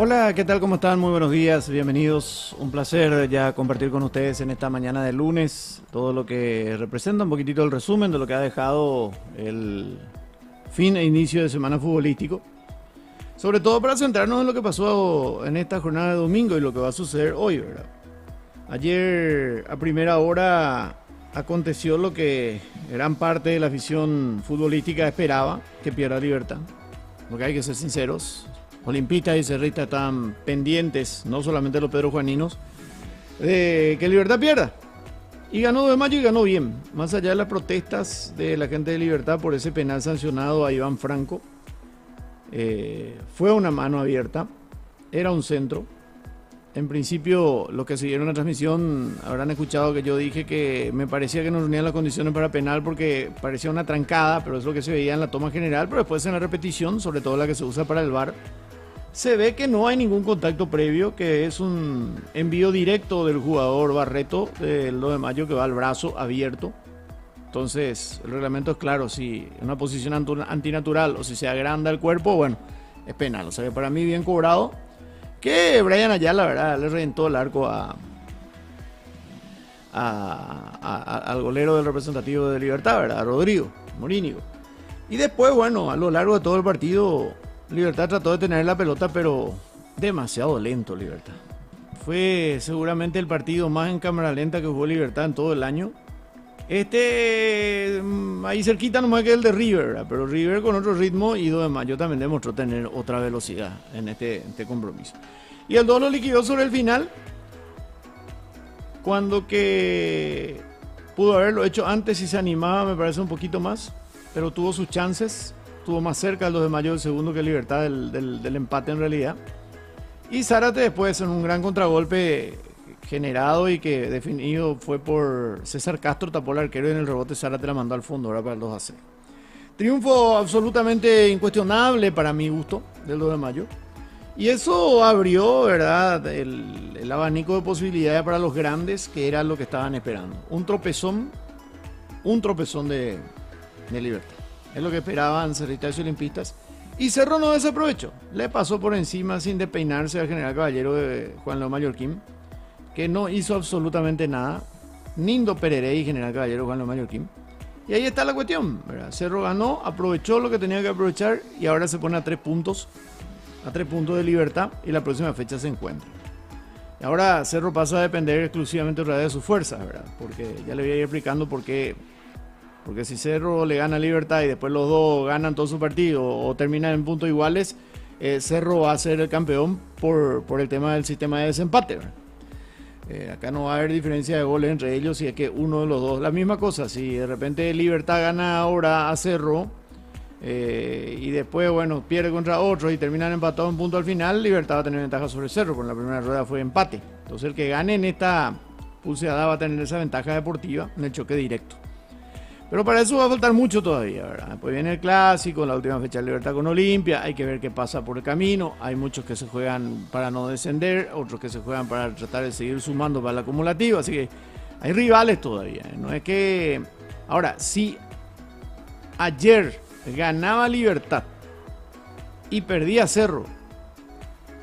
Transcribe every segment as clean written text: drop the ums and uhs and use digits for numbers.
Hola, ¿qué tal? ¿Cómo están? Muy buenos días, bienvenidos. Un placer ya compartir con ustedes en esta mañana de lunes todo lo que representa un poquitito el resumen de lo que ha dejado el fin e inicio de semana futbolístico. Sobre todo para centrarnos en lo que pasó en esta jornada de domingo y lo que va a suceder hoy, ¿verdad? Ayer a primera hora aconteció lo que gran parte de la afición futbolística esperaba, que pierda Libertad. Porque hay que ser sinceros, olimpistas y cerristas están pendientes, no solamente los pedrojuaninos, de que Libertad pierda. Y ganó 2 de mayo y ganó bien. Más allá de las protestas de la gente de Libertad por ese penal sancionado a Iván Franco, fue una mano abierta, era un centro. En principio, los que siguieron la transmisión habrán escuchado que yo dije que me parecía que no reunían las condiciones para penal porque parecía una trancada, pero es lo que se veía en la toma general. Pero después en la repetición, sobre todo la que se usa para el VAR, se ve que no hay ningún contacto previo, que es un envío directo del jugador Barreto del 2 de mayo que va al brazo abierto. Entonces, el reglamento es claro, si una posición antinatural o si se agranda el cuerpo, bueno, es penal. O sea que para mí bien cobrado. Que Brian Ayala, la verdad, le reventó el arco al golero del representativo de Libertad, ¿verdad? Rodrigo Morínigo. Y después, bueno, a lo largo de todo el partido, Libertad trató de tener la pelota, pero demasiado lento Libertad. Fue seguramente el partido más en cámara lenta que jugó Libertad en todo el año. Ahí cerquita nomás que el de River, ¿verdad? Pero River con otro ritmo y 2 de mayo también demostró tener otra velocidad en este compromiso. Y el 2 lo liquidó sobre el final, cuando que pudo haberlo hecho antes si se animaba, me parece un poquito más, pero tuvo sus chances, estuvo más cerca el 2 de mayo del segundo que Libertad del empate en realidad. Y Zárate después en un gran contragolpe generado y que definido fue por César Castro, tapó al arquero y en el rebote Zárate la mandó al fondo, ahora para el 2-0. Triunfo absolutamente incuestionable para mi gusto del 2 de mayo. Y eso abrió, ¿verdad?, el abanico de posibilidades para los grandes, que era lo que estaban esperando. Un tropezón de Libertad. Es lo que esperaban cerristas y olimpistas. Y Cerro no desaprovechó. Le pasó por encima sin despeinarse al general Caballero de Juan Leo Mallorquín, que no hizo absolutamente nada. Nindo Pererey y general Caballero Juan Leo Mallorquín. Y ahí está la cuestión, ¿verdad? Cerro ganó, aprovechó lo que tenía que aprovechar y ahora se pone a 3 puntos. A 3 puntos de Libertad y la próxima fecha se encuentra. Y ahora Cerro pasa a depender exclusivamente otra vez de sus fuerzas, ¿verdad? Porque ya le voy a ir explicando por qué. Porque si Cerro le gana a Libertad y después los dos ganan todo su partido o terminan en puntos iguales, Cerro va a ser el campeón por el tema del sistema de desempate, ¿verdad? Acá no va a haber diferencia de goles entre ellos si es que uno de los dos. La misma cosa, si de repente Libertad gana ahora a Cerro y después, bueno, pierde contra otro y terminan empatados en punto al final, Libertad va a tener ventaja sobre Cerro, porque en la primera rueda fue empate. Entonces el que gane en esta pulseada va a tener esa ventaja deportiva en el choque directo. Pero para eso va a faltar mucho todavía, ¿verdad? Después viene el clásico, la última fecha de Libertad con Olimpia, hay que ver qué pasa por el camino. Hay muchos que se juegan para no descender, otros que se juegan para tratar de seguir sumando para el acumulativo, así que hay rivales todavía, ¿eh? No es que... Ahora, si ayer ganaba Libertad y perdía Cerro,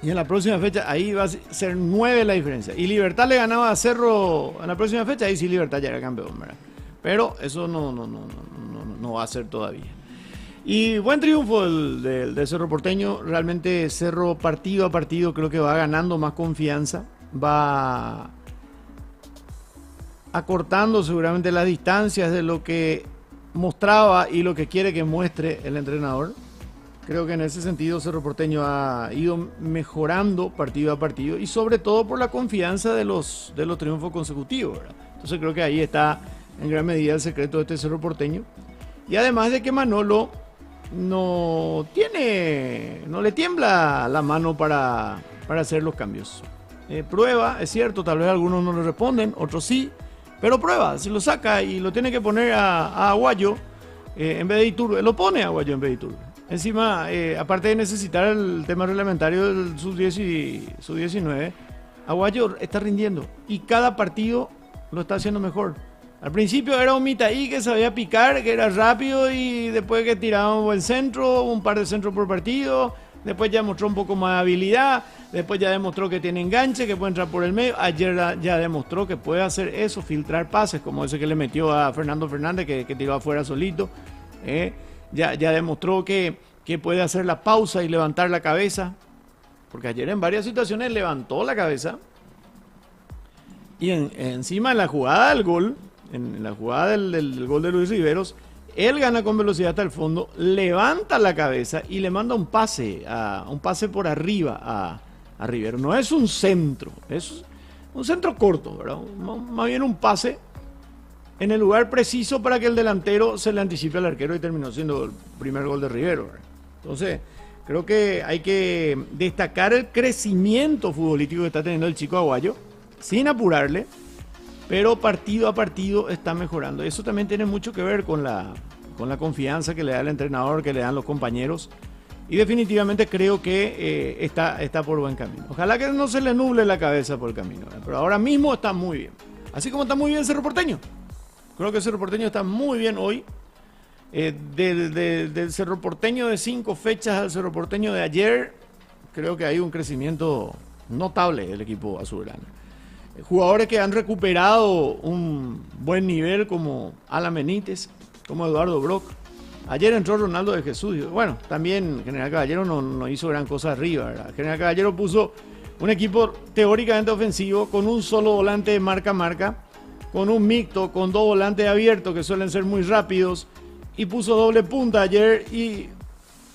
y en la próxima fecha ahí va a ser 9 la diferencia, y Libertad le ganaba a Cerro en la próxima fecha, ahí sí Libertad ya era campeón, ¿verdad? Pero eso no va a ser todavía. Y buen triunfo de Cerro Porteño. Realmente Cerro partido a partido creo que va ganando más confianza. Va acortando seguramente las distancias de lo que mostraba y lo que quiere que muestre el entrenador. Creo que en ese sentido Cerro Porteño ha ido mejorando partido a partido y sobre todo por la confianza de los triunfos consecutivos, ¿verdad? Entonces creo que ahí está en gran medida el secreto de este Cerro Porteño. Y además de que Manolo no le tiembla la mano para hacer los cambios. Prueba, es cierto, tal vez algunos no le responden, otros sí, pero prueba, si lo saca y lo tiene que poner a Aguayo en vez de Iturbe, lo pone a Aguayo en vez de Iturbe. Encima, aparte de necesitar el tema reglamentario del sub-10 y sub-19, Aguayo está rindiendo y cada partido lo está haciendo mejor. Al principio era un Mitaí que sabía picar, que era rápido y después que tiraba un buen centro, un par de centros por partido, Después ya mostró un poco más de habilidad. Después ya demostró que tiene enganche, que puede entrar por el medio. Ayer ya demostró que puede hacer eso, filtrar pases, como ese que le metió a Fernando Fernández, que tiró afuera solito. Ya demostró que puede hacer la pausa y levantar la cabeza. Porque ayer en varias situaciones levantó la cabeza. Y encima en la jugada del gol, en la jugada del gol de Luis Riveros, él gana con velocidad hasta el fondo, levanta la cabeza y le manda un pase por arriba a Rivero. No es un centro, es un centro corto, ¿verdad? Más bien un pase en el lugar preciso para que el delantero se le anticipe al arquero y terminó siendo el primer gol de Rivero, ¿verdad? Entonces, creo que hay que destacar el crecimiento futbolístico que está teniendo el chico aguayo, sin apurarle, pero partido a partido está mejorando. Eso también tiene mucho que ver con la confianza que le da el entrenador, que le dan los compañeros. Y definitivamente creo que está por buen camino. Ojalá que no se le nuble la cabeza por el camino, ¿verdad? Pero ahora mismo está muy bien. Así como está muy bien Cerro Porteño. Creo que Cerro Porteño está muy bien hoy. Del Cerro Porteño de 5 fechas al Cerro Porteño de ayer, creo que hay un crecimiento notable del equipo azulgrana. Jugadores que han recuperado un buen nivel como Alan Benítez, como Eduardo Brock. Ayer entró Ronaldo de Jesús. Bueno, también General Caballero no hizo gran cosa arriba, ¿verdad? General Caballero puso un equipo teóricamente ofensivo con un solo volante de marca a marca, con un mixto, con 2 volantes abiertos que suelen ser muy rápidos, y puso doble punta ayer y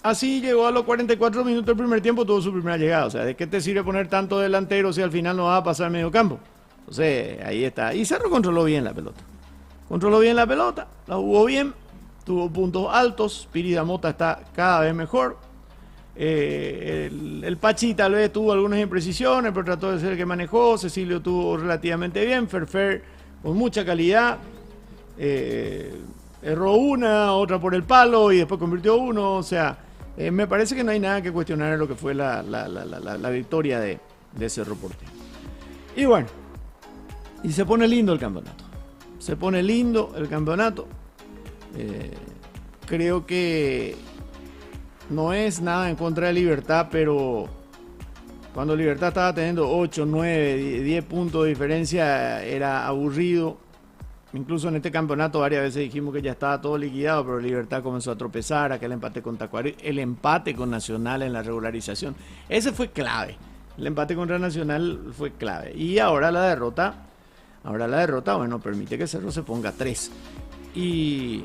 así llegó a los 44 minutos del primer tiempo, tuvo su primera llegada. O sea, ¿de qué te sirve poner tanto delantero si al final no va a pasar medio campo? Entonces, ahí está. Y Cerro controló bien la pelota. La jugó bien, tuvo puntos altos. Piri Damota está cada vez mejor. El Pachi tal vez tuvo algunas imprecisiones, pero trató de ser el que manejó. Cecilio tuvo relativamente bien. Ferfer con mucha calidad. Erró una, otra por el palo y después convirtió uno. O sea, me parece que no hay nada que cuestionar en lo que fue la victoria de Cerro Porteño. Y bueno, y se pone lindo el campeonato. Creo que no es nada en contra de Libertad, pero cuando Libertad estaba teniendo 8, 9, 10 puntos de diferencia era aburrido. Incluso en este campeonato varias veces dijimos que ya estaba todo liquidado, pero Libertad comenzó a tropezar, aquel empate con Tacuary, el empate con Nacional en la regularización. Ese fue clave. El empate contra Nacional fue clave. Y ahora la derrota, bueno, permite que Cerro se ponga 3. Y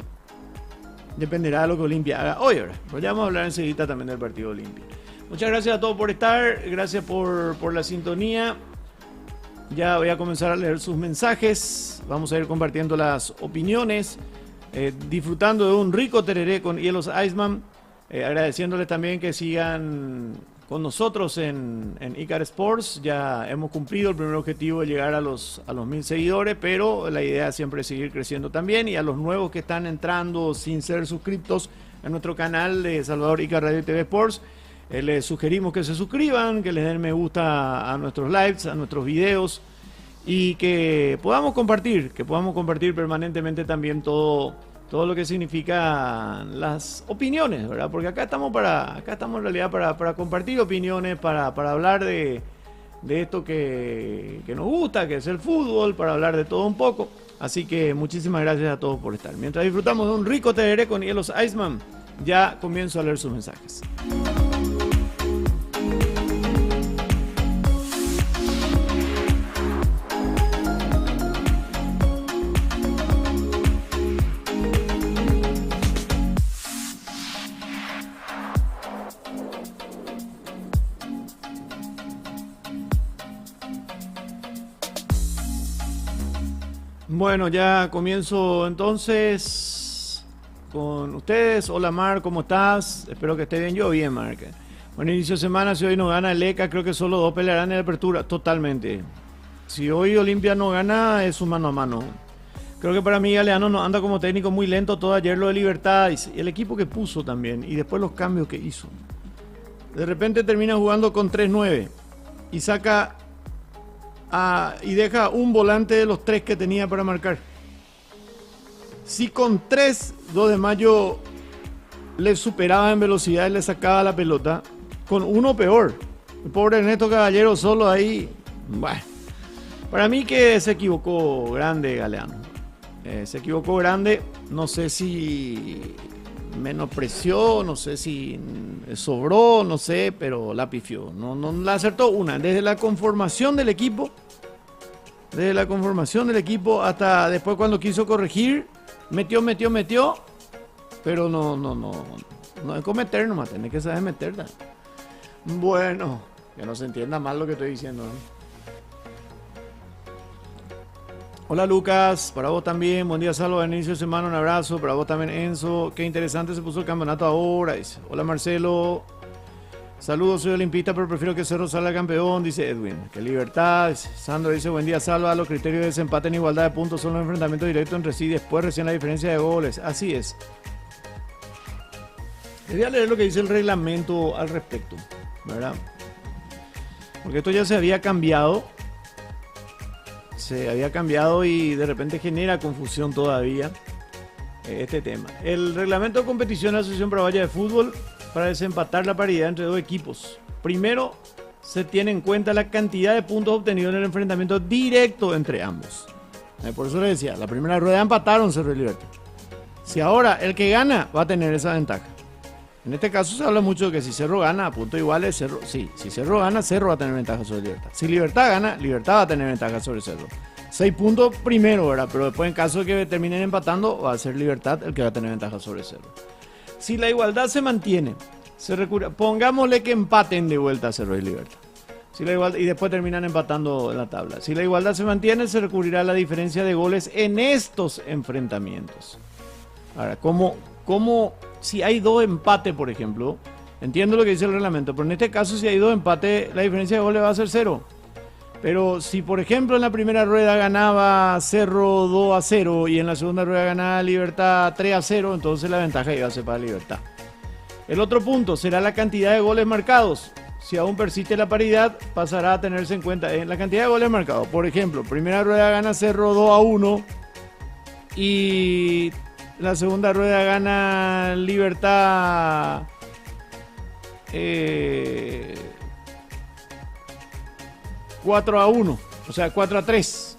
dependerá de lo que Olimpia haga hoy, ¿verdad? Pues ya vamos a hablar enseguida también del partido de Olimpia. Muchas gracias a todos por estar, gracias por la sintonía. Ya voy a comenzar a leer sus mensajes, vamos a ir compartiendo las opiniones, disfrutando de un rico tereré con Hielos Iceman, agradeciéndoles también que sigan con nosotros en Icar Sports. Ya hemos cumplido el primer objetivo de llegar a los 1000 seguidores, pero la idea es siempre seguir creciendo también. Y a los nuevos que están entrando sin ser suscriptos a nuestro canal de Salvador Icar Radio TV Sports, les sugerimos que se suscriban, que les den me gusta a nuestros lives, a nuestros videos, y que podamos compartir permanentemente también todo lo que significan las opiniones, ¿verdad? Porque acá estamos en realidad para compartir opiniones, para hablar de esto que nos gusta, que es el fútbol, para hablar de todo un poco. Así que muchísimas gracias a todos por estar. Mientras disfrutamos de un rico tereré con Hielos Iceman, ya comienzo a leer sus mensajes. Bueno, ya comienzo entonces con ustedes. Hola Mar, ¿cómo estás? Espero que esté bien. Yo bien, Mar. Buen inicio de semana. Si hoy no gana el ECA, creo que solo 2 pelearán en la apertura. Totalmente. Si hoy Olimpia no gana, es un mano a mano. Creo que para mí Galeano no anda como técnico muy lento. Todo ayer lo de Libertad y el equipo que puso también. Y después los cambios que hizo. De repente termina jugando con 3-9 y saca y deja un volante de los 3 que tenía para marcar. Si con 2 de Mayo le superaba en velocidad y le sacaba la pelota, con uno peor. El pobre Ernesto Caballero solo ahí. Bueno, para mí que se equivocó grande Galeano. Se equivocó grande, no sé si menospreció, no sé si sobró, no sé, pero la pifió. No la acertó una. Desde la conformación del equipo hasta después cuando quiso corregir, metió, pero no es cometer nomás, tenés que saber meterla. Bueno, que no se entienda mal lo que estoy diciendo, ¿no? Hola Lucas, para vos también, buen día Salvo, al inicio de semana un abrazo, para vos también Enzo, qué interesante se puso el campeonato ahora, dice. Hola Marcelo, saludos, soy olimpista pero prefiero que Cerro salga campeón, dice Edwin. Qué libertad, dice. Sandro dice, buen día Salva, los criterios de desempate en igualdad de puntos son los enfrentamientos directos entre sí, después recién la diferencia de goles, así es. Les voy a leer lo que dice el reglamento al respecto, ¿verdad? Porque esto ya se había cambiado y de repente genera confusión todavía este tema. El reglamento de competición de la Asociación Paraguaya de Fútbol para desempatar la paridad entre dos equipos. Primero, se tiene en cuenta la cantidad de puntos obtenidos en el enfrentamiento directo entre ambos. Por eso les decía, la primera rueda empataron Cerro y Libertad. Si ahora el que gana va a tener esa ventaja. En este caso se habla mucho de que si Cerro gana a puntos iguales, Cerro, sí, si Cerro gana, Cerro va a tener ventaja sobre Libertad. Si Libertad gana, Libertad va a tener ventaja sobre Cerro. 6 puntos primero, ¿verdad? Pero después en caso de que terminen empatando, va a ser Libertad el que va a tener ventaja sobre Cerro. Si la igualdad se mantiene, pongámosle que empaten de vuelta Cerro y Libertad. Y después terminan empatando en la tabla. Si la igualdad se mantiene, se recurrirá a la diferencia de goles en estos enfrentamientos. Ahora, ¿cómo si hay dos empates, por ejemplo? Entiendo lo que dice el reglamento, pero en este caso, si hay dos empates, la diferencia de goles va a ser 0. Pero si, por ejemplo, en la primera rueda ganaba Cerro 2-0 y en la segunda rueda ganaba Libertad 3-0, entonces la ventaja iba a ser para Libertad. El otro punto será la cantidad de goles marcados. Si aún persiste la paridad, pasará a tenerse en cuenta en la cantidad de goles marcados. Por ejemplo, primera rueda gana Cerro 2-1 y la segunda rueda gana Libertad 4-1, o sea 4-3.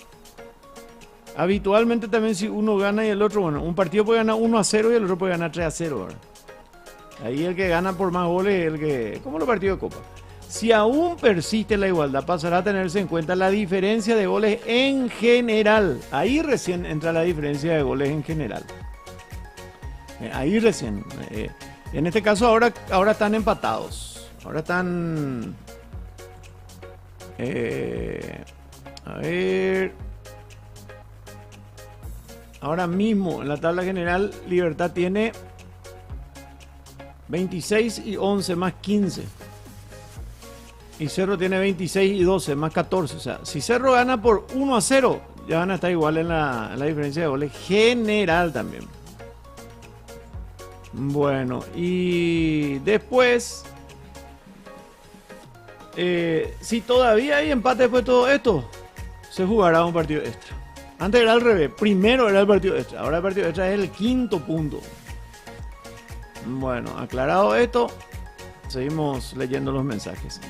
Habitualmente también si uno gana y el otro, bueno, un partido puede ganar 1-0 y el otro puede ganar 3-0, ¿verdad? Ahí el que gana por más goles es el que, como los partidos de Copa. Si aún persiste la igualdad, pasará a tenerse en cuenta la diferencia de goles en general. Ahí recién entra la diferencia de goles en general. Ahí recién. En este caso ahora están empatados. Ahora están... a ver... Ahora mismo en la tabla general Libertad tiene 26 y 11 más 15. Y Cerro tiene 26 y 12 más 14. O sea, si Cerro gana por 1-0, ya van a estar igual en la diferencia de goles general también. Bueno, y después, si todavía hay empate después de todo esto, se jugará un partido extra. Antes era al revés, primero era el partido extra, ahora el partido extra es el quinto punto. Bueno, aclarado esto, seguimos leyendo los mensajes.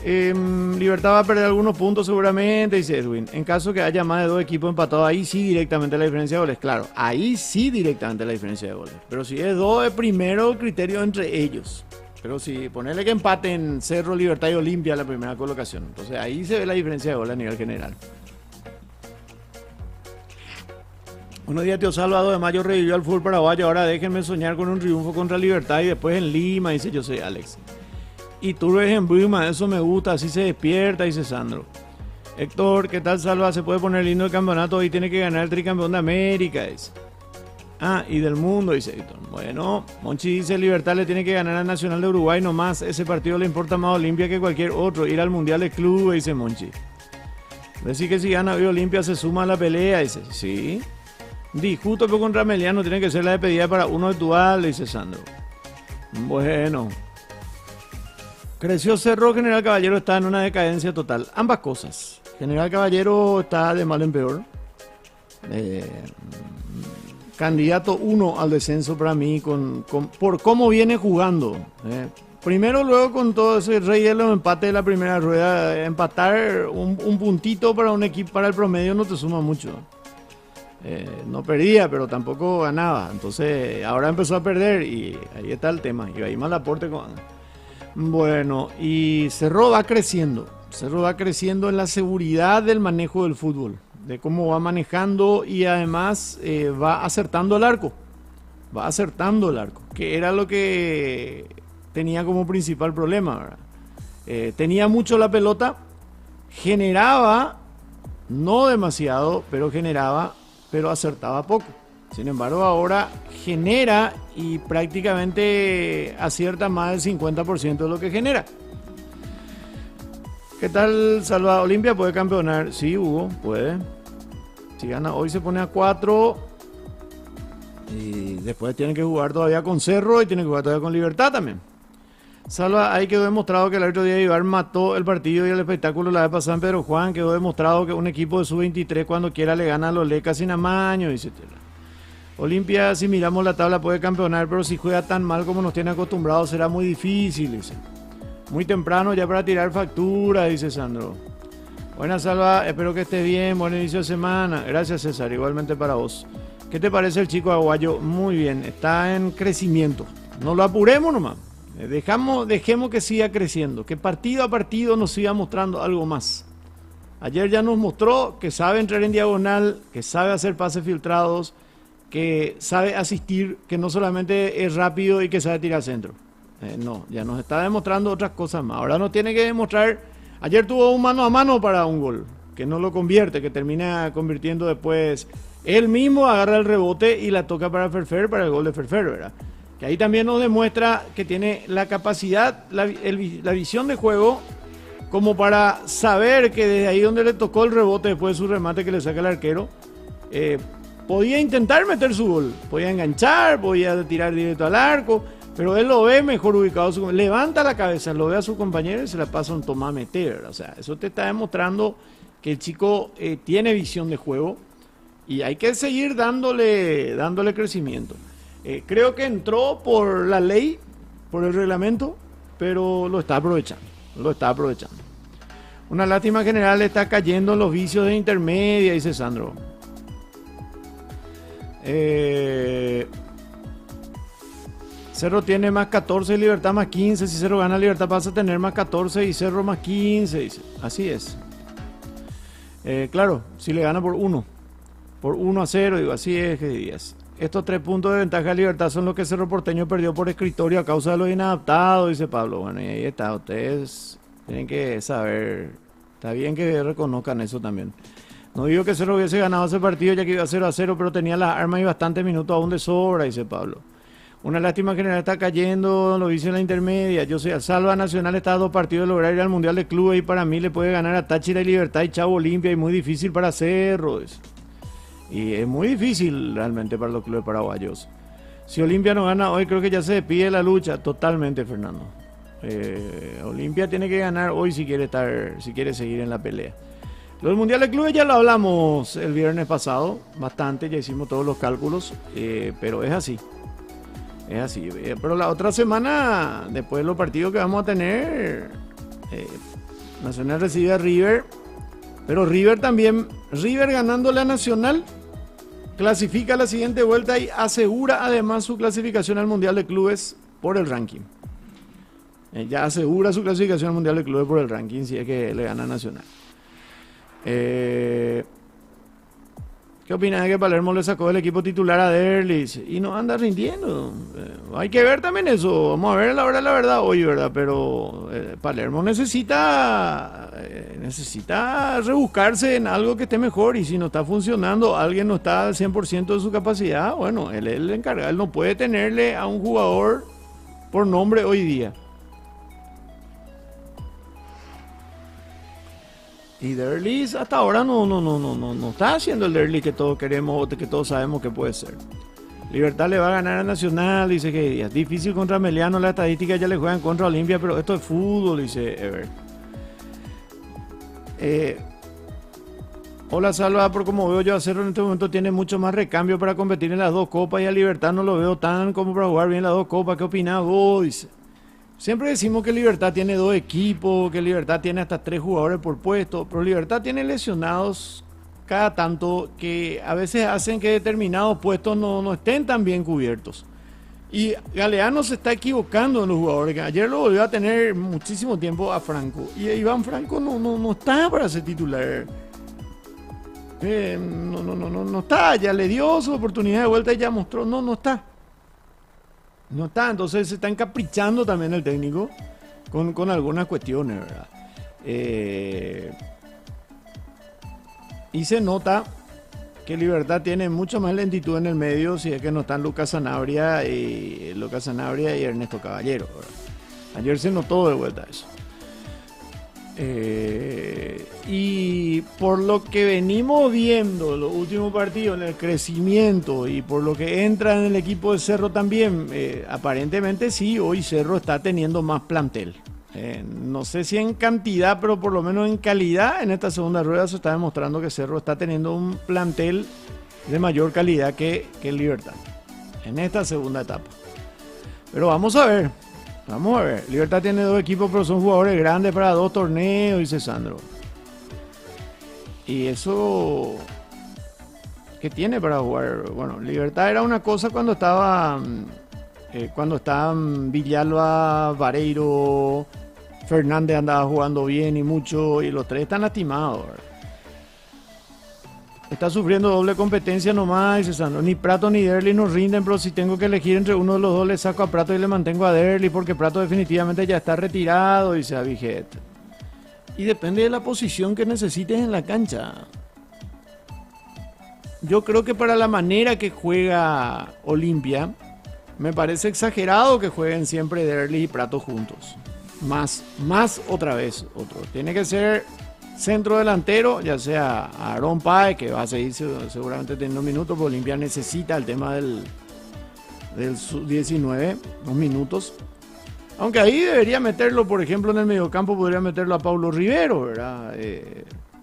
Libertad va a perder algunos puntos seguramente, dice Edwin. En caso que haya más de dos equipos empatados, ahí sí directamente la diferencia de goles. Claro, ahí sí directamente la diferencia de goles. Pero si es dos, es primero criterio entre ellos. Pero si ponerle que empaten Cerro, Libertad y Olimpia la primera colocación, entonces ahí se ve la diferencia de goles a nivel general. Buenos días, tío Salva. 2 de mayo revivió al fútbol paraguayo. Ahora déjenme soñar con un triunfo contra Libertad y después en Lima, dice yo soy Alex. Y tú ves en Bruma, eso me gusta, así se despierta, dice Sandro. Héctor, ¿qué tal Salva? Se puede poner lindo el campeonato y tiene que ganar el tricampeón de América, dice. Ah, y del mundo, dice Héctor. Bueno, Monchi dice Libertad le tiene que ganar al Nacional de Uruguay nomás. Ese partido le importa más a Olimpia que cualquier otro. Ir al Mundial de Club, dice Monchi. Decir que si gana hoy Olimpia se suma a la pelea, dice. Sí. Di, justo pero contra Meliano tiene que ser la despedida para uno actual, dice Sandro. Bueno. Creció Cerro, General Caballero está en una decadencia total. Ambas cosas. General Caballero está de mal en peor. Candidato 1 al descenso para mí por cómo viene jugando. Primero, luego con todo ese rey de los empates de la primera rueda, empatar un puntito para un equipo, para el promedio no te suma mucho. No perdía, pero tampoco ganaba. Entonces, ahora empezó a perder y ahí está el tema. Y ahí mal aporte con... Bueno, y Cerro va creciendo. Cerro va creciendo en la seguridad del manejo del fútbol, de cómo va manejando y además va acertando el arco. Va acertando el arco, que era lo que tenía como principal problema, ¿verdad? Tenía mucho la pelota, generaba, no demasiado, pero generaba, pero acertaba poco. Sin embargo, ahora genera y prácticamente acierta más del 50% de lo que genera. ¿Qué tal, Salva? ¿Olimpia puede campeonar? Sí, Hugo, puede. Si gana hoy se pone a 4 y después tiene que jugar todavía con Cerro y tiene que jugar todavía con Libertad también. Salva, ahí quedó demostrado que el árbitro Díaz Ibar mató el partido y el espectáculo la vez pasada en Pedro Juan. Quedó demostrado que un equipo de sub-23 cuando quiera le gana a los Lecas sin amaño, dice Tela. Olimpia, si miramos la tabla, puede campeonar, pero si juega tan mal como nos tiene acostumbrados será muy difícil, dice. Muy temprano ya para tirar factura, dice Sandro. Buenas, Salva, espero que estés bien, buen inicio de semana. Gracias, César, igualmente para vos. ¿Qué te parece el chico aguayo? Muy bien, está en crecimiento. No lo apuremos nomás. Dejemos que siga creciendo, que partido a partido nos siga mostrando algo más. Ayer ya nos mostró que sabe entrar en diagonal, que sabe hacer pases filtrados, que sabe asistir, que no solamente es rápido y que sabe tirar centro. No, ya nos está demostrando otras cosas más. Ahora nos tiene que demostrar. Ayer tuvo un mano a mano para un gol, que no lo convierte, que termina convirtiendo después. Él mismo agarra el rebote y la toca para Ferfer, para el gol de Ferfer, ¿verdad? Que ahí también nos demuestra que tiene la capacidad, la visión de juego, como para saber que desde ahí donde le tocó el rebote después de su remate que le saca el arquero, podía intentar meter su gol, podía enganchar, podía tirar directo al arco, pero él lo ve mejor ubicado, levanta la cabeza, lo ve a su compañero y se la pasa un toma a meter. O sea, eso te está demostrando que el chico tiene visión de juego y hay que seguir dándole crecimiento. Creo que entró por la ley, por el reglamento, pero lo está aprovechando. Una lástima general, está cayendo en los vicios de intermedia, dice Sandro. Cerro tiene más 14 y Libertad más 15. Si Cerro gana, Libertad pasa a tener más 14 y Cerro más 15, dice. Así es. Claro, si le gana por 1-0, digo, así es que dirías. Estos 3 puntos de ventaja de Libertad son los que Cerro Porteño perdió por escritorio a causa de los inadaptados, dice Pablo. Bueno, y ahí está, ustedes tienen que saber, está bien que reconozcan eso también. No digo que Cerro hubiese ganado ese partido ya que iba 0-0, pero tenía las armas y bastantes minutos aún de sobra, dice Pablo. Una lástima general, está cayendo, lo dice en la intermedia. Yo sé, Salva Nacional está a 2 partidos de lograr ir al Mundial de Clubes y para mí le puede ganar a Táchira y Libertad y Chavo Olimpia y muy difícil para Cerro, dice. Y es muy difícil realmente para los clubes paraguayos. Si Olimpia no gana hoy, creo que ya se despide la lucha. Totalmente, Fernando. Olimpia tiene que ganar hoy si quiere seguir en la pelea. Lo del Mundial de Clubes ya lo hablamos el viernes pasado, bastante, ya hicimos todos los cálculos, pero es así. Es así. Pero la otra semana, después de los partidos que vamos a tener, Nacional recibe a River. Pero River ganándole a Nacional, clasifica la siguiente vuelta y asegura además su clasificación al Mundial de Clubes por el ranking. Ya asegura su clasificación al Mundial de Clubes por el ranking si es que le gana a Nacional. ¿Qué opinas de que Palermo le sacó el equipo titular a Derlis y no anda rindiendo? Hay que ver también eso. Vamos a ver la verdad hoy, ¿verdad? Pero Palermo necesita rebuscarse en algo que esté mejor y si no está funcionando, alguien no está al 100% de su capacidad, bueno, él es el encargado. Él no puede tenerle a un jugador por nombre hoy día. Y Derlis hasta ahora no está haciendo el Derlis que todos queremos, que todos sabemos que puede ser. Libertad le va a ganar a Nacional, dice que es difícil contra Meliano, la estadística ya le juegan contra Olimpia, pero esto es fútbol, dice Ever. Hola, Salva, por como veo yo a Cerro en este momento tiene mucho más recambio para competir en las 2 copas y a Libertad no lo veo tan como para jugar bien las 2 copas. ¿Qué opinás vos? Dice. Siempre decimos que Libertad tiene 2 equipos, que Libertad tiene hasta 3 jugadores por puesto, pero Libertad tiene lesionados cada tanto que a veces hacen que determinados puestos no estén tan bien cubiertos. Y Galeano se está equivocando en los jugadores. Ayer lo volvió a tener muchísimo tiempo a Franco. Y Iván Franco no está para ser titular. No está. Ya le dio su oportunidad de vuelta y ya mostró. No está. No está. Entonces se está encaprichando también el técnico con algunas cuestiones, ¿verdad? Y se nota que Libertad tiene mucho más lentitud en el medio si es que no están Lucas Sanabria y Ernesto Caballero, ¿verdad? Ayer se notó de vuelta eso. Y por lo que venimos viendo los últimos partidos en el crecimiento y por lo que entra en el equipo de Cerro también, aparentemente sí, hoy Cerro está teniendo más plantel. No sé si en cantidad, pero por lo menos en calidad, en esta segunda rueda se está demostrando que Cerro está teniendo un plantel de mayor calidad que el Libertad en esta segunda etapa. Pero vamos a ver. Libertad tiene 2 equipos, pero son jugadores grandes para 2 torneos, dice Sandro. Y eso, ¿qué tiene para jugar? Bueno, Libertad era una cosa cuando estaban Villalba, Vareiro, Fernández andaba jugando bien y mucho, y los 3 están lastimados, ¿verdad? Está sufriendo doble competencia nomás, dice Sandro. Ni Prato ni Derli nos rinden, pero si tengo que elegir entre uno de los dos, le saco a Prato y le mantengo a Derli, porque Prato definitivamente ya está retirado, dice Avijet. Y depende de la posición que necesites en la cancha. Yo creo que para la manera que juega Olimpia, me parece exagerado que jueguen siempre Derli y Prato juntos. Más otra vez otro. Tiene que ser centro delantero, ya sea Aaron Páez, que va a seguir seguramente teniendo minutos, porque Olimpia necesita el tema del sub-19, 2 minutos. Aunque ahí debería meterlo, por ejemplo, en el mediocampo podría meterlo a Paulo Rivero, ¿verdad?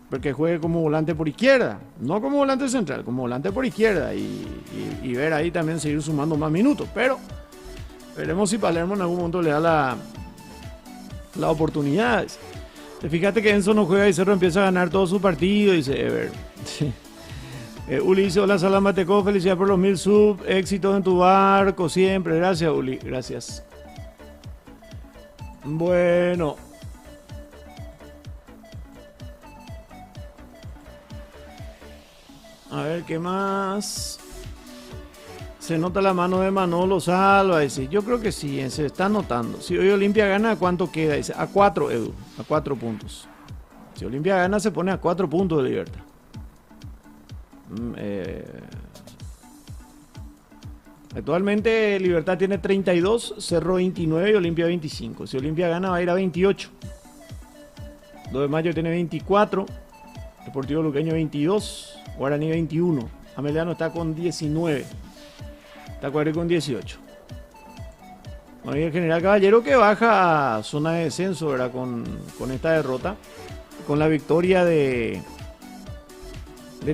Porque juegue como volante por izquierda, no como volante central, como volante por izquierda, y ver ahí también seguir sumando más minutos. Pero veremos si Palermo en algún momento le da la oportunidad. Fíjate que Enzo no juega y Cerro empieza a ganar todo su partido, dice Ever. Uli dice: hola Salamatecó, felicidades por los 1000 subs, éxitos en tu barco siempre. Gracias, Uli, gracias. Bueno, a ver qué más. Se nota la mano de Manolo Salva, dice. Yo creo que sí, se está notando. Si hoy Olimpia gana, ¿a cuánto queda? Dice, a 4, Edu, a 4 puntos. Si Olimpia gana, se pone a 4 puntos de Libertad. Actualmente Libertad tiene 32, Cerro 29 y Olimpia 25. Si Olimpia gana, va a ir a 28. 2 de mayo tiene 24, Deportivo Luqueño 22, Guaraní 21. Ameliano está con 19. Tacuary con 18. Bueno, y el General Caballero que baja a zona de descenso, ¿verdad? Con esta derrota. Con la victoria de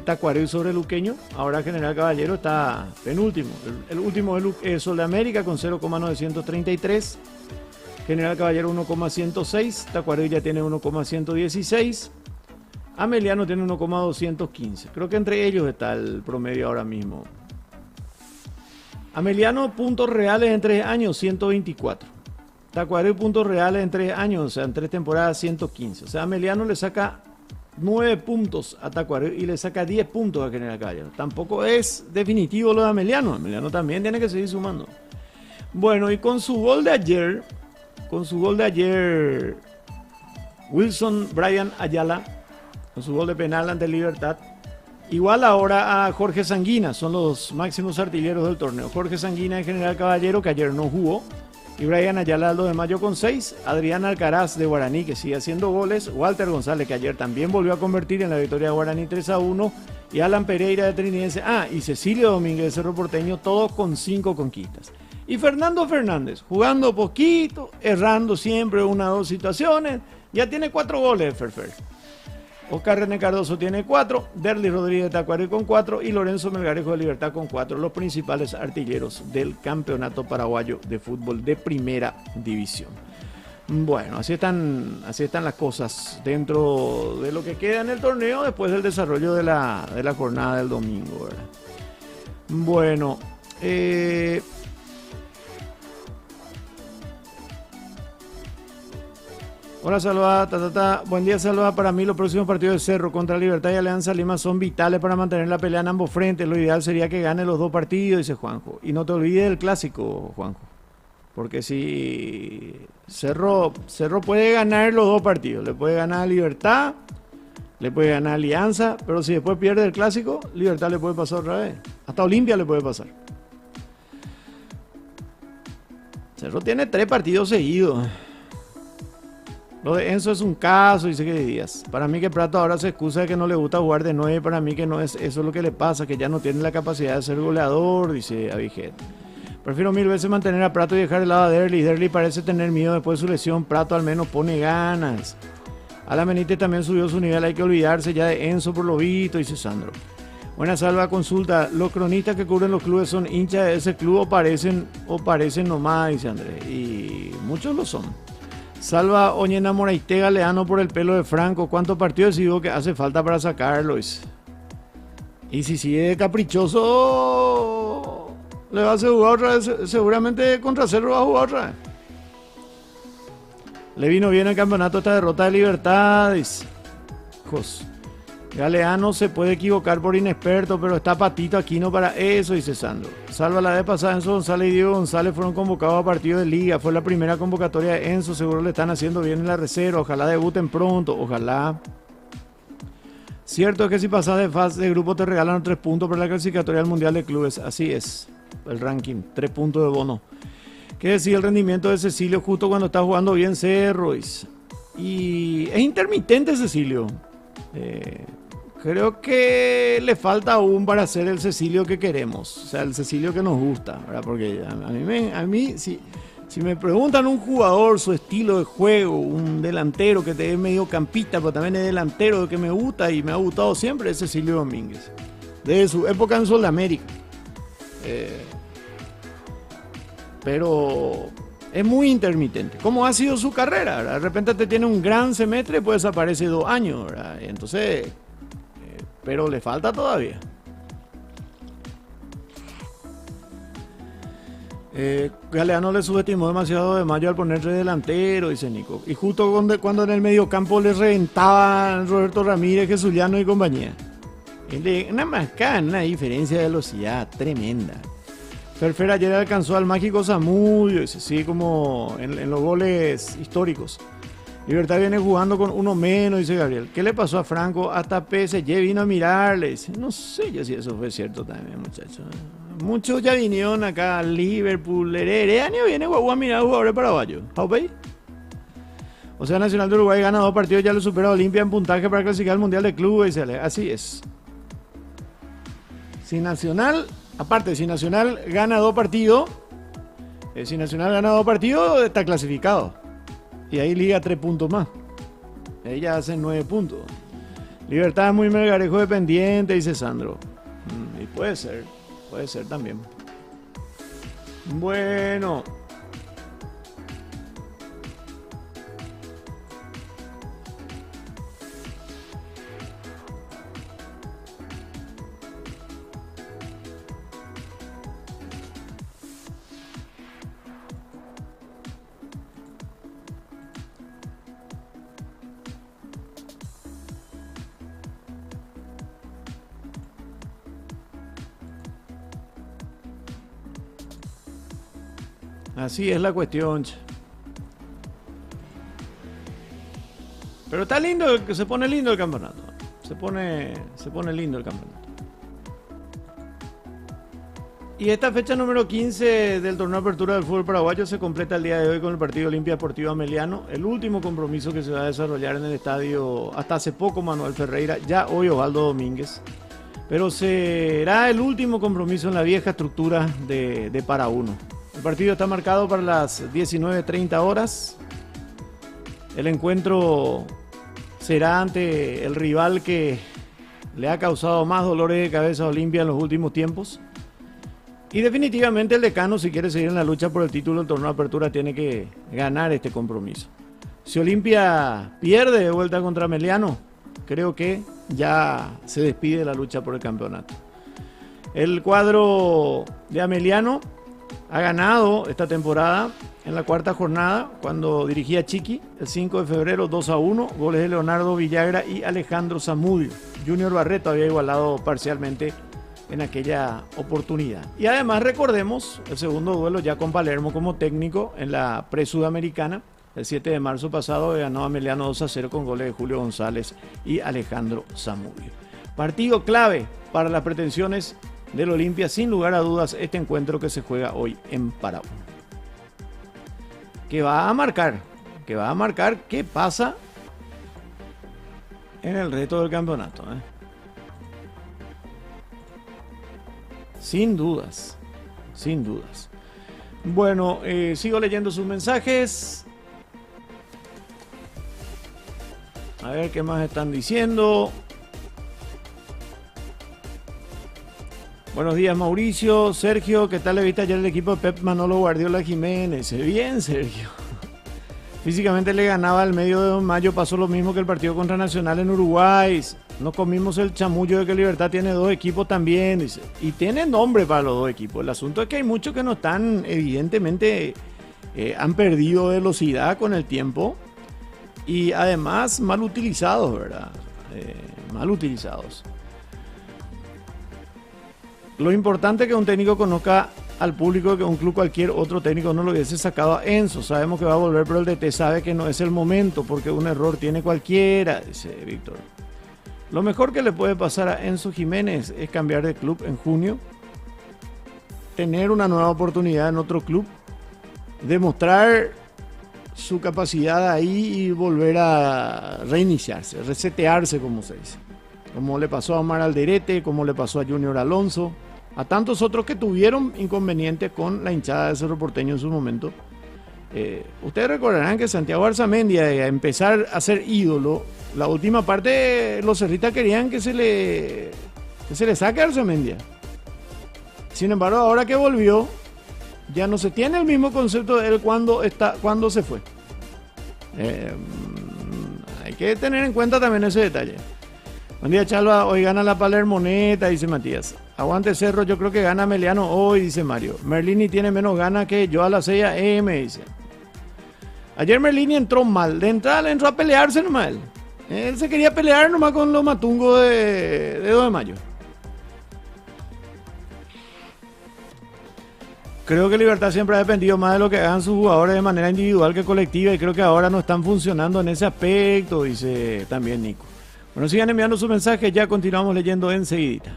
Tacuary sobre Luqueño. Ahora General Caballero está penúltimo. El último es Sol de América con 0,933. General Caballero 1,106. Tacuary ya tiene 1,116. Ameliano tiene 1,215. Creo que entre ellos está el promedio ahora mismo. Ameliano, puntos reales en 3 años, 124. Tacuary, puntos reales en 3 años, o sea, en 3 temporadas, 115. O sea, Ameliano le saca 9 puntos a Tacuary y le saca 10 puntos a General Caballero. Tampoco es definitivo lo de Ameliano. Ameliano también tiene que seguir sumando. Bueno, y con su gol de ayer, Wilson Brian Ayala, con su gol de penal ante Libertad, igual ahora a Jorge Sanguina, son los máximos artilleros del torneo. Jorge Sanguina y General Caballero, que ayer no jugó, y Brian Ayala, 2 de mayo con 6, Adrián Alcaraz de Guaraní, que sigue haciendo goles, Walter González, que ayer también volvió a convertir en la victoria de Guaraní 3-1, y Alan Pereira de Trinidense, y Cecilio Domínguez de Cerro Porteño, todos con 5 conquistas. Y Fernando Fernández, jugando poquito, errando siempre 1 o 2 situaciones, ya tiene 4 goles Ferfer. Oscar René Cardoso tiene 4, Derly Rodríguez de Tacuary con 4 y Lorenzo Melgarejo de Libertad con 4, los principales artilleros del campeonato paraguayo de fútbol de primera división. Bueno, así están las cosas dentro de lo que queda en el torneo después del desarrollo de la jornada del domingo, ¿verdad? Bueno, hola Salva, buen día Salva, para mí los próximos partidos de Cerro contra Libertad y Alianza Lima son vitales para mantener la pelea en ambos frentes, lo ideal sería que gane los dos partidos, dice Juanjo, y no te olvides del clásico, Juanjo. Porque si Cerro puede ganar los dos partidos, le puede ganar a Libertad, le puede ganar a Alianza, pero si después pierde el clásico, Libertad le puede pasar otra vez. Hasta Olimpia le puede pasar. Cerro tiene 3 partidos seguidos. Lo de Enzo es un caso, dice que Díaz. Para mí que Prato ahora se excusa de que no le gusta jugar de 9, para mí que no es eso lo que le pasa, que ya no tiene la capacidad de ser goleador, dice Avijet. Prefiero 1000 veces mantener a Prato y dejar el lado a Derli. Derli parece tener miedo después de su lesión. Prato al menos pone ganas. Alan Benítez también subió su nivel. Hay que olvidarse ya de Enzo por lo visto, dice Sandro. Buena Salva, consulta. Los cronistas que cubren los clubes son hinchas de ese club o parecen nomás, dice Andrés. Y muchos lo son. Salva Oñena Moraitega Leano por el pelo de Franco. ¿Cuántos partidos decidió que hace falta para sacarlo? Y si sigue caprichoso, le va a hacer jugar otra vez. Seguramente contra Cerro va a jugar otra vez. Le vino bien el campeonato esta derrota de Libertad. Galeano se puede equivocar por inexperto, pero está Patito Aquino para eso, dice Sandro. Salva la vez pasada, Enzo González y Diego González fueron convocados a partido de liga. Fue la primera convocatoria de Enzo, seguro le están haciendo bien en la reserva. Ojalá debuten pronto, ojalá. Cierto es que si pasas de fase de grupo te regalan 3 puntos para la clasificatoria del Mundial de Clubes. Así es, el ranking, 3 puntos de bono. ¿Qué decía el rendimiento de Cecilio justo cuando está jugando bien Cerro? Y es intermitente Cecilio. Creo que le falta aún para ser el Cecilio que queremos, o sea, el Cecilio que nos gusta, ¿verdad? Porque a mí si me preguntan un jugador, su estilo de juego, un delantero que te es mediocampista, pero también es delantero que me gusta y me ha gustado siempre, es Cecilio Domínguez, desde su época en Sudamérica. Pero es muy intermitente, como ha sido su carrera, ¿verdad? De repente te tiene un gran semestre, pues desaparece 2 años, ¿verdad? Entonces... pero le falta todavía. Galeano le subestimó demasiado de Mayo al ponerse delantero, dice Nico. Y justo cuando en el mediocampo le reventaban Roberto Ramírez, Jesuliano y compañía. Una macana, una diferencia de velocidad tremenda. Ferfer ayer alcanzó al mágico Zamudio, dice, sí, como en los goles históricos. Libertad viene jugando con uno menos, dice Gabriel. ¿Qué le pasó a Franco? Hasta PSG vino a mirarle. Dice, no sé yo si eso fue cierto también, muchachos. Muchos ya vinieron acá a Liverpool. Heredia viene a mirar a jugadores paraguayos. ¿Jaupey? O sea, Nacional de Uruguay gana 2 partidos, ya lo supera a Olimpia en puntaje para clasificar al Mundial de Clubes. Así es. Si Nacional gana 2 partidos, está clasificado. Y ahí liga 3 puntos más. Ahí ya hacen 9 puntos. Libertad es muy Melgarejo dependiente, dice Sandro. Y puede ser también. Bueno. Así es la cuestión. Pero está lindo, se pone lindo el campeonato. Se pone lindo el campeonato. Y esta fecha número 15 del torneo de apertura del fútbol paraguayo se completa el día de hoy con el partido Olimpia Deportivo Ameliano, el último compromiso que se va a desarrollar en el estadio hasta hace poco Manuel Ferreira, ya hoy Osvaldo Domínguez. Pero será el último compromiso en la vieja estructura de Para Uno. El partido está marcado para las 19:30 horas. El encuentro será ante el rival que le ha causado más dolores de cabeza a Olimpia en los últimos tiempos. Y definitivamente el decano, si quiere seguir en la lucha por el título del torneo de apertura, tiene que ganar este compromiso. Si Olimpia pierde de vuelta contra Ameliano, creo que ya se despide de la lucha por el campeonato. El cuadro de Ameliano ha ganado esta temporada en la cuarta jornada cuando dirigía Chiqui el 5 de febrero 2-1, goles de Leonardo Villagra y Alejandro Zamudio. Junior Barreto había igualado parcialmente en aquella oportunidad. Y además recordemos el segundo duelo ya con Palermo como técnico en la pre-sudamericana. El 7 de marzo pasado ganó Ameliano 2-0 con goles de Julio González y Alejandro Zamudio. Partido clave para las pretensiones del Olimpia, sin lugar a dudas, este encuentro que se juega hoy en Paraguay. Que va a marcar qué pasa en el resto del campeonato. Sin dudas. Bueno, sigo leyendo sus mensajes. A ver qué más están diciendo. Buenos días, Mauricio. Sergio, ¿qué tal le viste ayer el equipo de Pep Manolo Guardiola Jiménez? Bien, Sergio. Físicamente le ganaba al medio de mayo, pasó lo mismo que el partido contra Nacional en Uruguay. No comimos el chamullo de que Libertad tiene dos equipos también, dice. Y tiene nombre para los dos equipos. El asunto es que hay muchos que no están, evidentemente, han perdido velocidad con el tiempo. Y además mal utilizados, ¿verdad? Mal utilizados. Lo importante es que un técnico conozca al público, que un club cualquier otro técnico no lo hubiese sacado a Enzo. Sabemos que va a volver, pero el DT sabe que no es el momento, porque un error tiene cualquiera, dice Víctor. Lo mejor que le puede pasar a Enzo Jiménez es cambiar de club en junio, tener una nueva oportunidad en otro club, demostrar su capacidad ahí y volver a reiniciarse, resetearse, como se dice. Como le pasó a Omar Alderete, como le pasó a Junior Alonso, a tantos otros que tuvieron inconvenientes con la hinchada de Cerro Porteño en su momento. Ustedes recordarán que Santiago Arzamendi, a empezar a ser ídolo, la última parte los cerristas querían que se le saque a Arzamendi. Sin embargo, ahora que volvió, ya no se tiene el mismo concepto de él cuando se fue. Hay que tener en cuenta también ese detalle. Buen día, Chalva. Hoy gana la Palermoneta, dice Matías. Aguante Cerro, yo creo que gana Meliano hoy, dice Mario. Merlini tiene menos ganas que yo a la 6 AM, dice. Ayer Merlini entró mal. De entrada le entró a pelearse nomás él. Él se quería pelear nomás con los matungos de 2 de mayo. Creo que Libertad siempre ha dependido más de lo que hagan sus jugadores de manera individual que colectiva, y creo que ahora no están funcionando en ese aspecto, dice también Nico. Bueno, sigan enviando sus mensajes, ya continuamos leyendo enseguidita.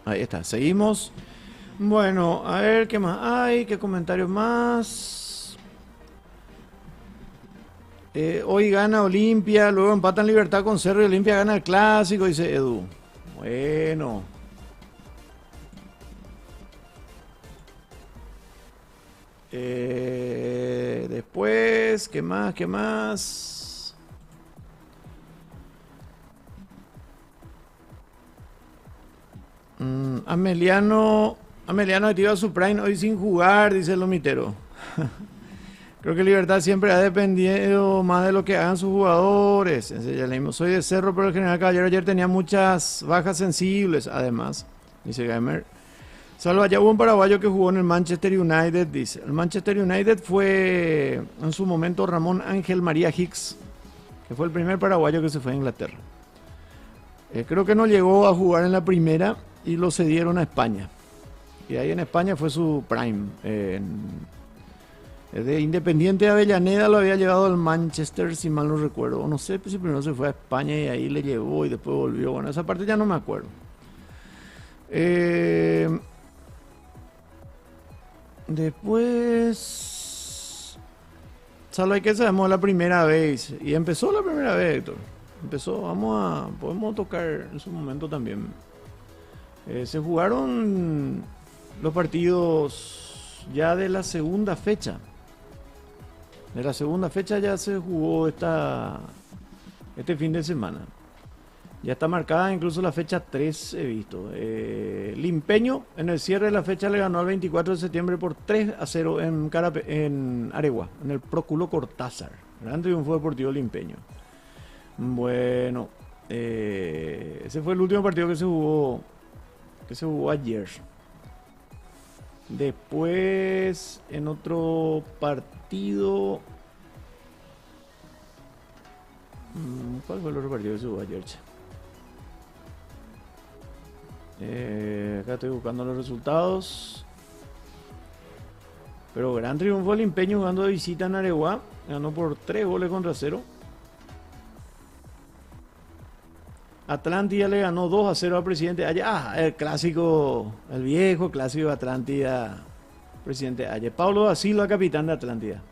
Ahí está, seguimos. Bueno, a ver qué más hay, qué comentarios más. Hoy gana Olimpia, luego empatan Libertad con Cerro y Olimpia gana el clásico, dice Edu. Bueno. Después, ¿qué más? ¿Qué más? Ameliano activa su Prime hoy sin jugar, dice el Lomitero. Creo que Libertad siempre ha dependido más de lo que hagan sus jugadores. Ya leímos, soy de Cerro, pero el General Caballero ayer tenía muchas bajas sensibles, además, dice Gamer. Salva, ya hubo un paraguayo que jugó en el Manchester United, dice. El Manchester United fue en su momento Ramón Ángel María Hicks, que fue el primer paraguayo que se fue a Inglaterra. Creo que no llegó a jugar en la primera y lo cedieron a España. Y ahí en España fue su prime. De Independiente de Avellaneda lo había llevado al Manchester, si mal no recuerdo. No sé si primero se fue a España y ahí le llevó y después volvió. Bueno, esa parte ya no me acuerdo. Después... Solo hay que sabemos la primera vez. Y empezó la primera vez, Héctor. Empezó, podemos tocar en su momento también. Se jugaron los partidos ya de la segunda fecha. De la segunda fecha ya se jugó este fin de semana. Ya está marcada incluso la fecha 3, he visto. Limpeño en el cierre de la fecha le ganó el 24 de septiembre por 3-0 en Aregua, en el Próculo Cortázar. Gran triunfo deportivo Limpeño. Bueno, ese fue el último partido que se jugó ayer. Después, en otro partido... ¿Cuál fue el otro partido que se jugó ayer? Acá estoy buscando los resultados. Pero gran triunfo el Empeño jugando de visita en Areguá. Ganó por 3-0. Atlántida le ganó 2-0 al Presidente Allá. El clásico, el viejo clásico de Atlántida. Presidente Allá. Pablo da Silva, capitán de Atlántida.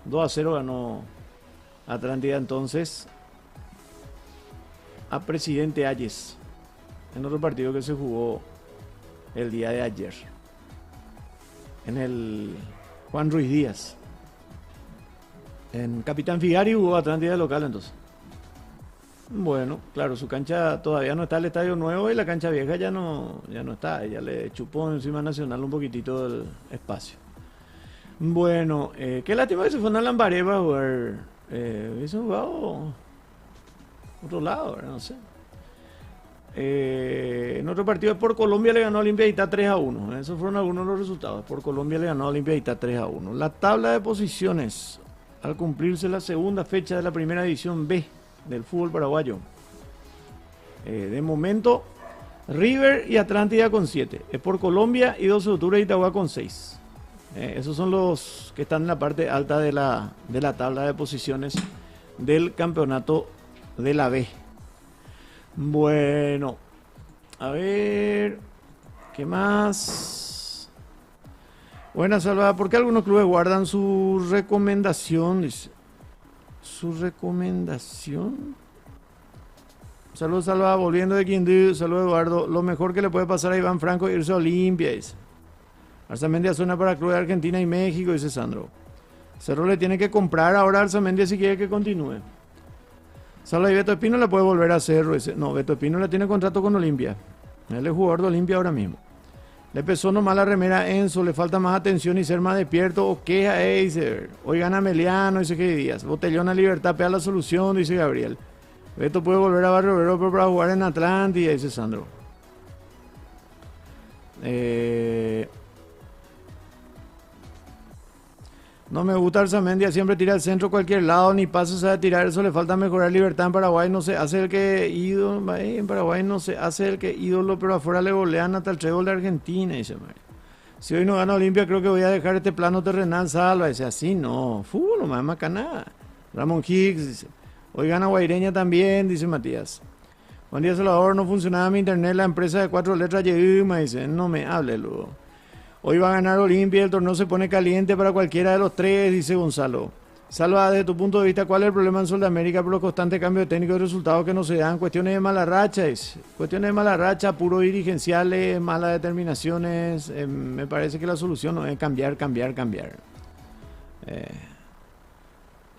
2-0 ganó Atlántida entonces a Presidente Ayes. En otro partido que se jugó el día de ayer. En el Juan Ruiz Díaz. En Capitán Figari jugó Atlántida local entonces. Bueno, claro, su cancha todavía no está el estadio nuevo y la cancha vieja ya no está. Ella le chupó encima Nacional un poquitito del espacio. Bueno, qué lástima que se fue a Lambaré para jugar. Hubiese jugado otro lado, ¿verdad? No sé. En otro partido por Colombia le ganó a Olimpia Itá 3-1. Esos fueron algunos de los resultados. Por Colombia le ganó a Olimpia Itá 3-1. La tabla de posiciones al cumplirse la segunda fecha de la primera división B del fútbol paraguayo. De momento, River y Atlántida con 7. Por Colombia y 12 de octubre Itagua con 6. Esos son los que están en la parte alta de la tabla de posiciones del campeonato de la B. Bueno, a ver, ¿qué más? Buena Salvador, ¿por qué algunos clubes guardan su recomendación? Dice, ¿su recomendación? Saludos Salvador, volviendo de Quindío, saludos Eduardo. Lo mejor que le puede pasar a Iván Franco es irse a Olimpia, dice. Arzamendia suena para clubes de Argentina y México, dice Sandro. Cerro le tiene que comprar ahora a Arzamendia si quiere que continúe. Salva y Beto Espino le puede volver a hacer. No, Beto Espino le tiene contrato con Olimpia. Él es jugador de Olimpia ahora mismo. Le pesó nomás la remera a Enzo, le falta más atención y ser más despierto. O queja, dice. Hoy gana Meliano, dice que Díaz. Botellón a Libertad, pega la solución, dice Gabriel. Beto puede volver a Barrio Obrero para jugar en Atlántida, dice Sandro. No me gusta Arzamendia, siempre tira al centro a cualquier lado, ni paso sabe tirar, eso le falta mejorar. Libertad en Paraguay, no se hace el que ídolo, en Paraguay no se hace el que ídolo, pero afuera le golean hasta el trébol de Argentina, dice Mario. Si hoy no gana Olimpia, creo que voy a dejar este plano terrenal, Salva, dice, así no, fútbol, no me más nada. Ramón Hicks, dice, hoy gana Guaireña también, dice Matías. Juan Díaz Salvador, no funcionaba mi internet, la empresa de 4 letras me dice, no me hable luego. Hoy va a ganar Olimpia, el torneo se pone caliente para cualquiera de los tres, dice Gonzalo. Salva, desde tu punto de vista, ¿cuál es el problema en Sudamérica por los constantes cambios técnicos y resultados que no se dan? Cuestiones de mala racha, cuestiones de mala racha, puros dirigenciales, malas determinaciones. Me parece que la solución no es cambiar.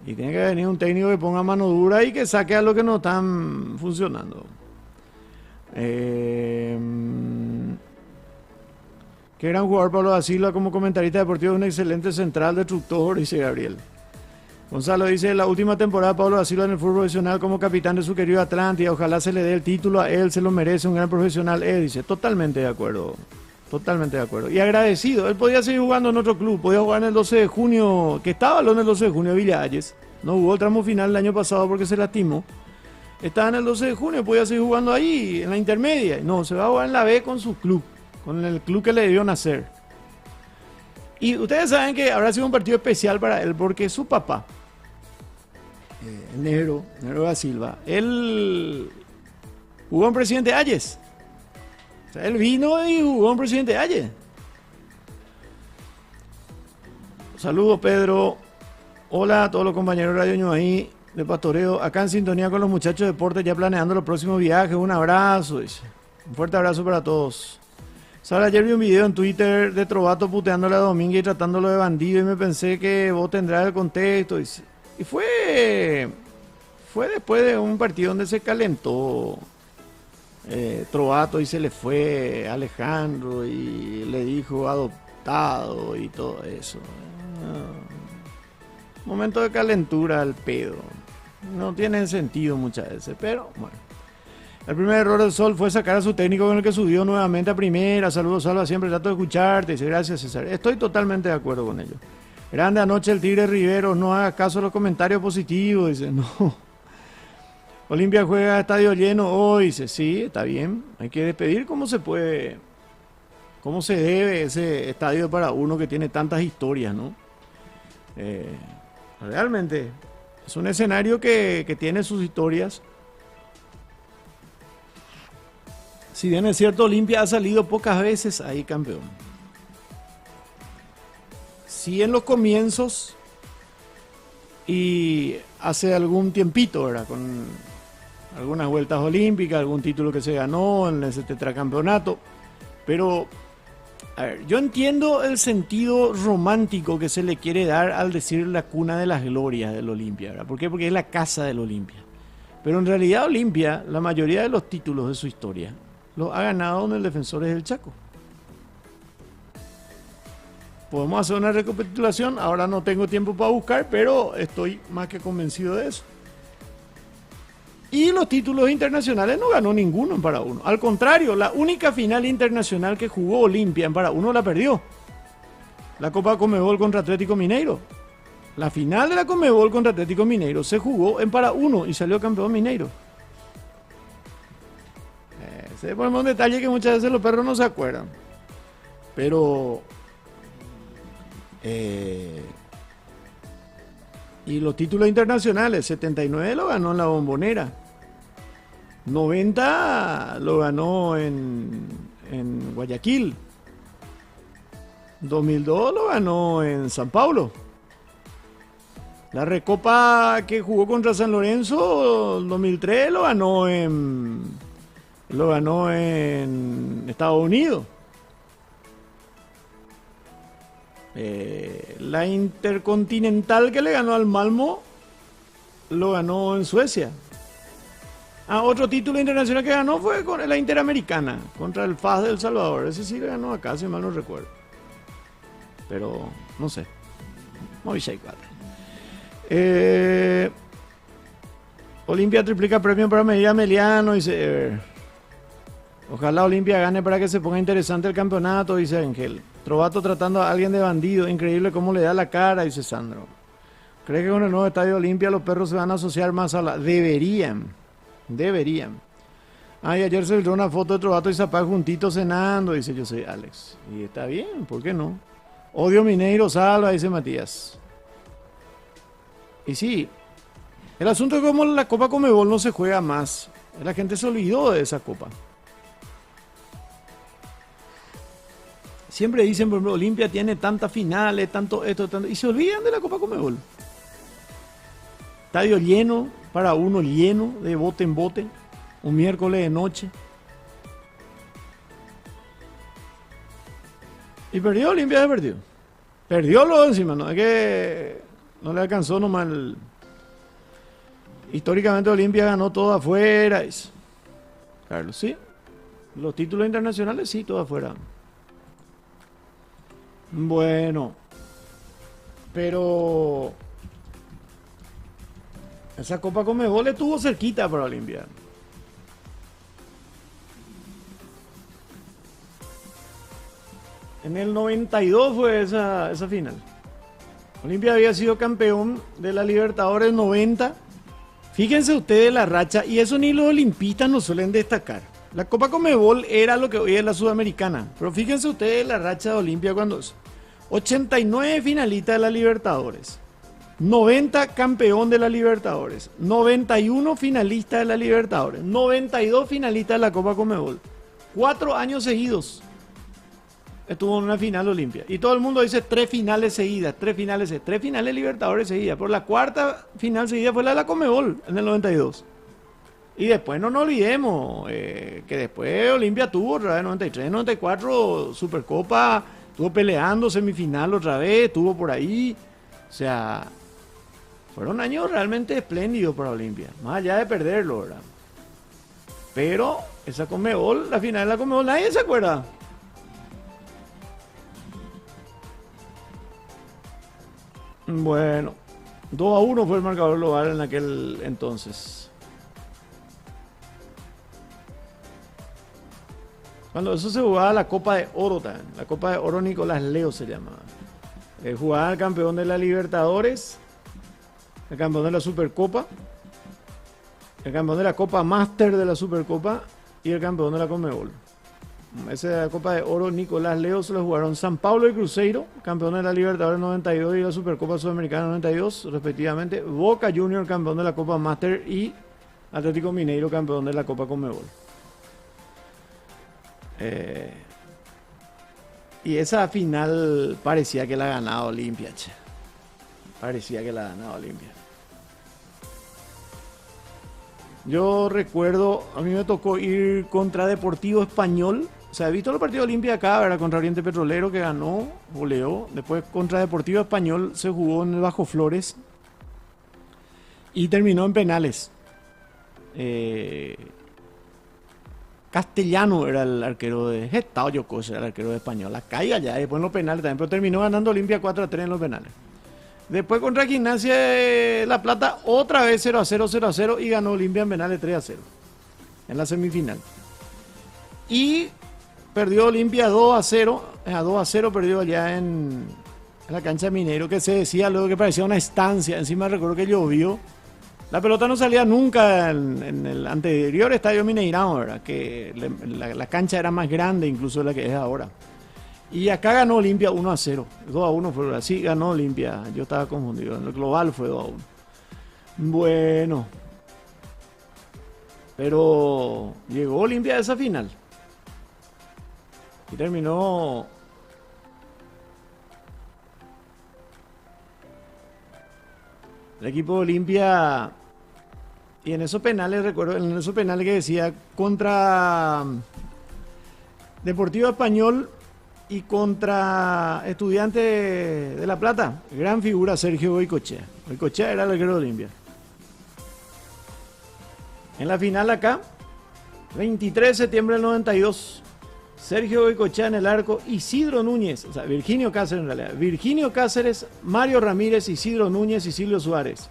Y tiene que venir un técnico que ponga mano dura y que saque a lo que no están funcionando. Qué gran jugador Pablo da Silva como comentarista deportivo, un excelente central destructor, dice Gabriel. Gonzalo dice, la última temporada Pablo da Silva en el fútbol profesional como capitán de su querido Atlántida, ojalá se le dé el título a él, se lo merece, un gran profesional, dice, totalmente de acuerdo, y agradecido, él podía seguir jugando en otro club, podía jugar en el 12 de junio, que estaba en el 12 de junio de Villa Hayes, no jugó el tramo final el año pasado porque se lastimó, estaba en el 12 de junio, podía seguir jugando ahí, en la intermedia, no, se va a jugar en la B con su club, con el club que le debió nacer. Y ustedes saben que habrá sido un partido especial para él porque su papá, Negro da Silva, él jugó en Presidente Hayes. O sea, él vino y jugó en Presidente Hayes. Saludos, Pedro. Hola a todos los compañeros de Radio Ñuaí de Pastoreo. Acá en sintonía con los muchachos de deporte, ya planeando los próximos viajes. Un abrazo, dice. Un fuerte abrazo para todos. Sara, ayer vi un video en Twitter de Trovato puteándole a Domínguez y tratándolo de bandido y me pensé que vos tendrás el contexto. Y fue después de un partido donde se calentó Trovato y se le fue Alejandro y le dijo adoptado y todo eso. Momento de calentura al pedo. No tiene sentido muchas veces, pero bueno. El primer error del Sol fue sacar a su técnico con el que subió nuevamente a primera. Saludos, Salva, siempre trato de escucharte. Dice, gracias, César. Estoy totalmente de acuerdo con ello. Grande anoche el Tigre Rivero, no haga caso a los comentarios positivos. Dice, no. Olimpia juega a estadio lleno hoy. Dice, sí, está bien. Hay que despedir cómo se puede, cómo se debe ese estadio para uno que tiene tantas historias, ¿no? Realmente es un escenario que tiene sus historias. Si bien es cierto, Olimpia ha salido pocas veces ahí campeón. Sí, en los comienzos y hace algún tiempito, ¿verdad? Con algunas vueltas olímpicas, algún título que se ganó en ese tetracampeonato. Pero, a ver, yo entiendo el sentido romántico que se le quiere dar al decir la cuna de las glorias del Olimpia, ¿verdad? ¿Por qué? Porque es la casa del Olimpia. Pero en realidad Olimpia, la mayoría de los títulos de su historia, lo ha ganado en el Defensores del Chaco. Podemos hacer una recapitulación, ahora no tengo tiempo para buscar, pero estoy más que convencido de eso. Y los títulos internacionales no ganó ninguno en para uno. Al contrario, la única final internacional que jugó Olimpia en para uno la perdió. La Copa Conmebol contra Atlético Mineiro. La final de la Conmebol contra Atlético Mineiro se jugó en para uno y salió campeón Mineiro. Se ponemos un detalle que muchas veces los perros no se acuerdan. Pero... y los títulos internacionales, 79 lo ganó en la Bombonera. 90 lo ganó en Guayaquil. 2002 lo ganó en San Paulo. La Recopa que jugó contra San Lorenzo, 2003 lo ganó en Estados Unidos. La Intercontinental que le ganó al Malmo lo ganó en Suecia. Otro título internacional que ganó fue con la Interamericana contra el FAS de El Salvador. Ese sí le ganó acá, si mal no recuerdo. Pero no sé. Olimpia triplica premio para medir a Meliano, dice. Ojalá Olimpia gane para que se ponga interesante el campeonato, dice Ángel. Trovato tratando a alguien de bandido, increíble cómo le da la cara, dice Sandro. ¿Cree que con el nuevo estadio Olimpia los perros se van a asociar más a la...? Deberían. Y ayer se filtró una foto de Trovato y Zapag juntitos cenando, dice yo soy Alex. Y está bien, ¿por qué no? Odio Mineiro, salva, dice Matías. Y sí, el asunto es como la Copa Conmebol no se juega más. La gente se olvidó de esa copa. Siempre dicen, por ejemplo, Olimpia tiene tantas finales, tanto esto, tanto... Y se olvidan de la Copa Conmebol. Estadio lleno, para uno lleno, de bote en bote. Un miércoles de noche. Y perdió Olimpia, se perdió. Perdió lo encima, ¿no? Es que no le alcanzó nomás el... Históricamente Olimpia ganó todo afuera. Carlos, ¿sí? Los títulos internacionales, sí, todo afuera. Bueno, pero esa Copa Conmebol estuvo cerquita para Olimpia. En el 92 fue esa final. Olimpia había sido campeón de la Libertadores 90. Fíjense ustedes la racha, y eso ni los olimpistas nos suelen destacar. La Copa Conmebol era lo que hoy es la Sudamericana, pero fíjense ustedes la racha de Olimpia cuando es 89 finalistas de la Libertadores, 90 campeón de la Libertadores, 91 finalistas de la Libertadores, 92 finalistas de la Copa Conmebol. 4 años seguidos estuvo en una final Olimpia. Y todo el mundo dice 3 finales seguidas, 3 finales Libertadores seguidas. Pero la cuarta final seguida fue la de la Conmebol en el 92. Y después no nos olvidemos que después Olimpia tuvo otra vez 93, 94, Supercopa, estuvo peleando semifinal otra vez, estuvo por ahí. O sea, fueron años realmente espléndidos para Olimpia, más allá de perderlo, ¿verdad? Pero esa Conmebol, la final de la Conmebol, nadie se acuerda. Bueno, 2-1 fue el marcador global en aquel entonces. Cuando eso se jugaba la Copa de Oro también. La Copa de Oro Nicolás Leo se llamaba. Jugaba el campeón de la Libertadores, el campeón de la Supercopa, el campeón de la Copa Master de la Supercopa y el campeón de la Conmebol. Esa Copa de Oro Nicolás Leo se la jugaron San Pablo y Cruzeiro, campeón de la Libertadores 92 y la Supercopa Sudamericana 92, respectivamente. Boca Junior, campeón de la Copa Master, y Atlético Mineiro, campeón de la Copa Conmebol. Y esa final parecía que la ganaba Olimpia, che. Parecía que la ganaba Olimpia. Yo recuerdo, a mí me tocó ir contra Deportivo Español. O sea, he visto los partidos de Olimpia acá, ¿verdad? Contra Oriente Petrolero, que ganó, goleó. Después contra Deportivo Español se jugó en el Bajo Flores y terminó en penales. Castellano era el arquero de Gestao, Yocosa era el arquero de Español. La caiga ya, después en los penales también, pero terminó ganando Olimpia 4-3 en los penales. Después contra Gimnasia de La Plata, otra vez 0-0, 0-0, y ganó Olimpia en penales 3-0 en la semifinal. Y perdió Olimpia 2-0, a 2-0 perdió allá en la cancha de Mineiro, que se decía luego que parecía una estancia. Encima recuerdo que llovió. La pelota no salía nunca en el anterior estadio Mineirão, ¿verdad? Que la cancha era más grande incluso de la que es ahora. Y acá ganó Olimpia 1-0. 2-1 fue así, ganó Olimpia. Yo estaba confundido. En el global fue 2-1. Bueno. Pero llegó Olimpia a esa final. Y terminó el equipo de Olimpia. Y en esos penales, recuerdo, en esos penales que decía contra Deportivo Español y contra Estudiantes de La Plata, gran figura Sergio Goycochea. Goycochea era el arquero de Olimpia. En la final acá, 23 de septiembre del 92, Sergio Goycochea en el arco, Isidro Núñez, o sea, Virginio Cáceres en realidad, Virginio Cáceres, Mario Ramírez, Isidro Núñez y Silvio Suárez.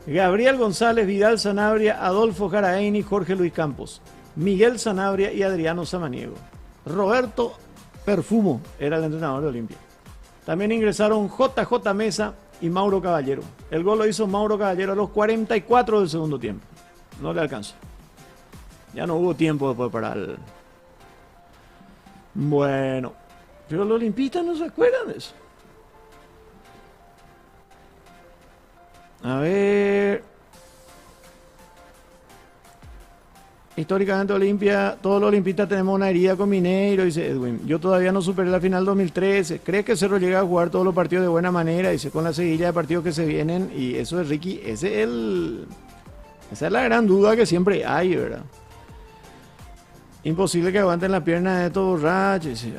Gabriel González, Vidal Sanabria, Adolfo Jaraini, Jorge Luis Campos, Miguel Sanabria y Adriano Samaniego. Roberto Perfumo era el entrenador de Olimpia. También ingresaron JJ Mesa y Mauro Caballero. El gol lo hizo Mauro Caballero a los 44 del segundo tiempo. No le alcanzó. Ya no hubo tiempo después para el... Bueno, pero los olimpistas no se acuerdan de eso. A ver. Históricamente Olimpia, todos los olimpistas tenemos una herida con Mineiro, dice Edwin. Yo todavía no superé la final 2013. ¿Cree que Cerro llega a jugar todos los partidos de buena manera? Dice, con la seguilla de partidos que se vienen. Y eso es Ricky, esa es la gran duda que siempre hay, ¿verdad? Imposible que aguanten la pierna de estos borrachos. Dice,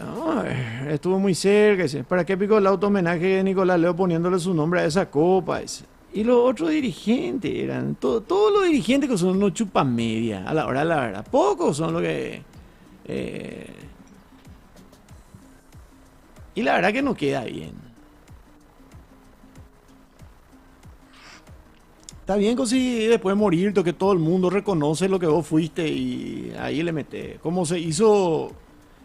estuvo muy cerca. Dice, ¿para qué picó el auto homenaje de Nicolás Leo poniéndole su nombre a esa copa? Dice. Y los otros dirigentes eran, todos los dirigentes que son unos chupamedia, a la hora de la verdad. Pocos son los que... y la verdad que no queda bien. Está bien que si después de morirte, que todo el mundo reconoce lo que vos fuiste y ahí le metes. Como se hizo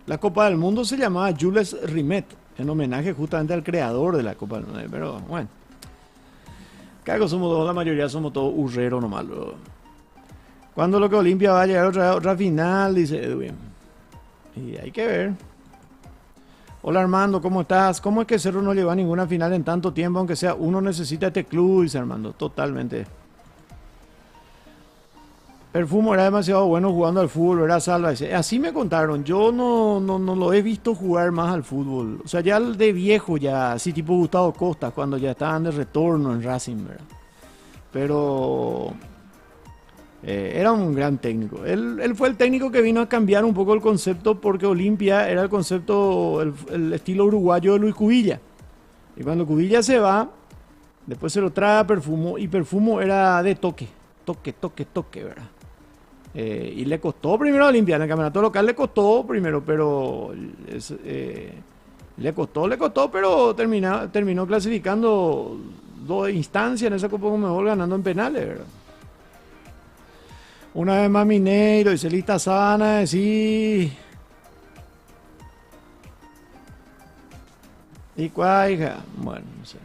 la Copa del Mundo, se llamaba Jules Rimet, en homenaje justamente al creador de la Copa del Mundo. Pero bueno, cago somos todos, la mayoría somos todos hurreros nomás. ¿Cuándo lo que Olimpia va a llegar a otra final? Dice Edwin. Y hay que ver. Hola Armando, ¿cómo estás? ¿Cómo es que Cerro no lleva a ninguna final en tanto tiempo? Aunque sea uno necesita este club, dice Armando. Totalmente. Perfumo era demasiado bueno jugando al fútbol, ¿verdad, Salva? Dice, así me contaron. Yo no lo he visto jugar más al fútbol. O sea, ya de viejo, ya así tipo Gustavo Costa, cuando ya estaban de retorno en Racing, ¿verdad? Pero... era un gran técnico. Él fue el técnico que vino a cambiar un poco el concepto porque Olimpia era el concepto, el estilo uruguayo de Luis Cubilla. Y cuando Cubilla se va, después se lo trae a Perfumo y Perfumo era de toque, ¿verdad? Y le costó primero a Olimpia, en el campeonato local le costó primero, pero le costó, pero terminó clasificando 2 instancias en esa Copa Conmebol ganando en penales, ¿verdad? Una vez más Mineiro, dice Lista Sana, sí. Y cuaja. Bueno, no sé.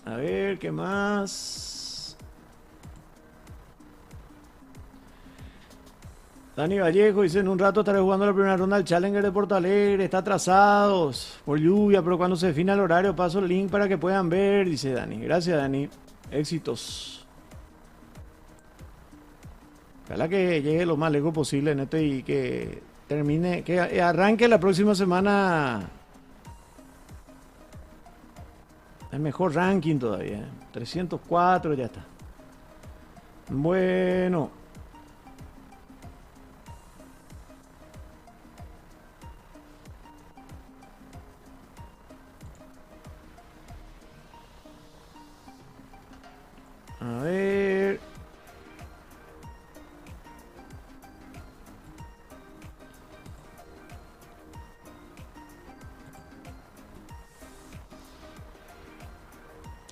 A ver, ¿qué más? Dani Vallejo dice, en un rato estaré jugando la primera ronda del Challenger de Porto Alegre, está atrasados por lluvia, pero cuando se defina el horario paso el link para que puedan ver, dice Dani. Gracias, Dani. Éxitos. Ojalá que llegue lo más lejos posible en esto y que termine, que arranque la próxima semana el mejor ranking todavía. 304 ya está. Bueno. A ver.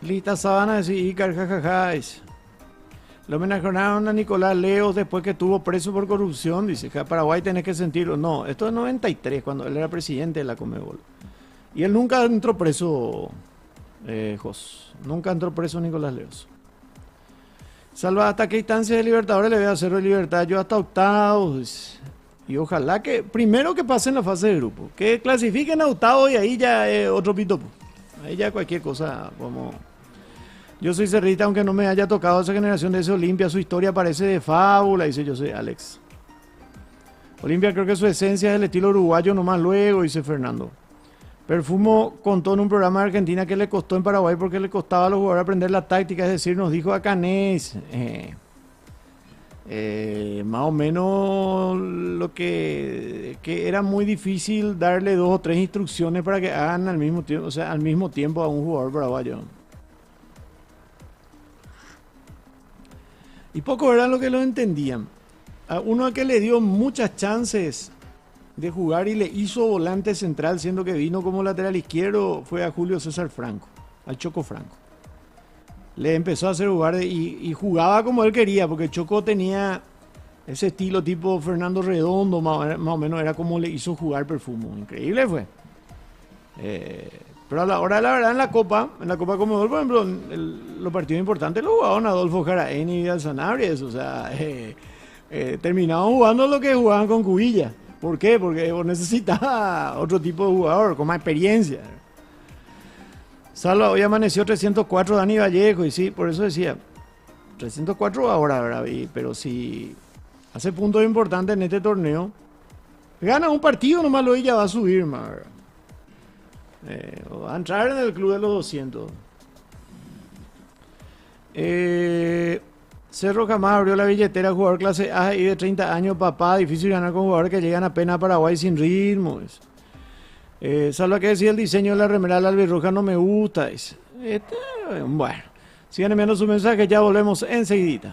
Lista Sabana de Icar, jajaja. Lo homenajearon a Nicolás Leos después que estuvo preso por corrupción. Dice que a Paraguay tenés que sentirlo. No, esto es 93, cuando él era presidente de la Conmebol. Y él nunca entró preso, Jos. Nunca entró preso Nicolás Leos. Salva, ¿hasta qué instancia de Libertadores le voy a hacer de Libertad? Yo hasta octavos. Y ojalá que, primero que pasen la fase de grupo. Que clasifiquen a octavos y ahí ya otro pito. Ahí ya cualquier cosa, como... Yo soy cerrita, aunque no me haya tocado esa generación de ese Olimpia, su historia parece de fábula, dice yo soy Alex. Olimpia creo que su esencia es el estilo uruguayo nomás luego, dice Fernando. Perfumo contó en un programa de Argentina que le costó en Paraguay porque le costaba a los jugadores aprender la táctica, es decir, nos dijo a Canés, más o menos lo que era muy difícil darle 2 o 3 instrucciones para que hagan al mismo tiempo, o sea, al mismo tiempo a un jugador paraguayo. Y pocos eran los que lo entendían. A uno al que le dio muchas chances de jugar y le hizo volante central, siendo que vino como lateral izquierdo, fue a Julio César Franco, al Choco Franco. Le empezó a hacer jugar y jugaba como él quería, porque Choco tenía ese estilo tipo Fernando Redondo, más o menos era como le hizo jugar Perfumo. Increíble fue. Pero a la hora de la verdad en la Copa Conmebol, por ejemplo, los partidos importantes los jugaban Adolfo Jaraeni y Vidal Sanabria, o sea, terminaban jugando lo que jugaban con Cubilla. ¿Por qué? Porque vos necesitas otro tipo de jugador, con más experiencia. Salva, hoy amaneció 304 Dani Vallejo, y sí, por eso decía, 304 ahora, ¿verdad? Pero si hace puntos importantes en este torneo, gana un partido nomás lo y ya va a subir más, ¿verdad? Va a entrar en el club de los 200. Cerro jamás abrió la billetera, jugador clase A y de 30 años, papá, difícil ganar con jugadores que llegan apenas a Paraguay sin ritmo. Salvo que decía el diseño de la remera de la albirroja no me gusta. Bueno, sigan enviando su mensaje, ya volvemos enseguidita.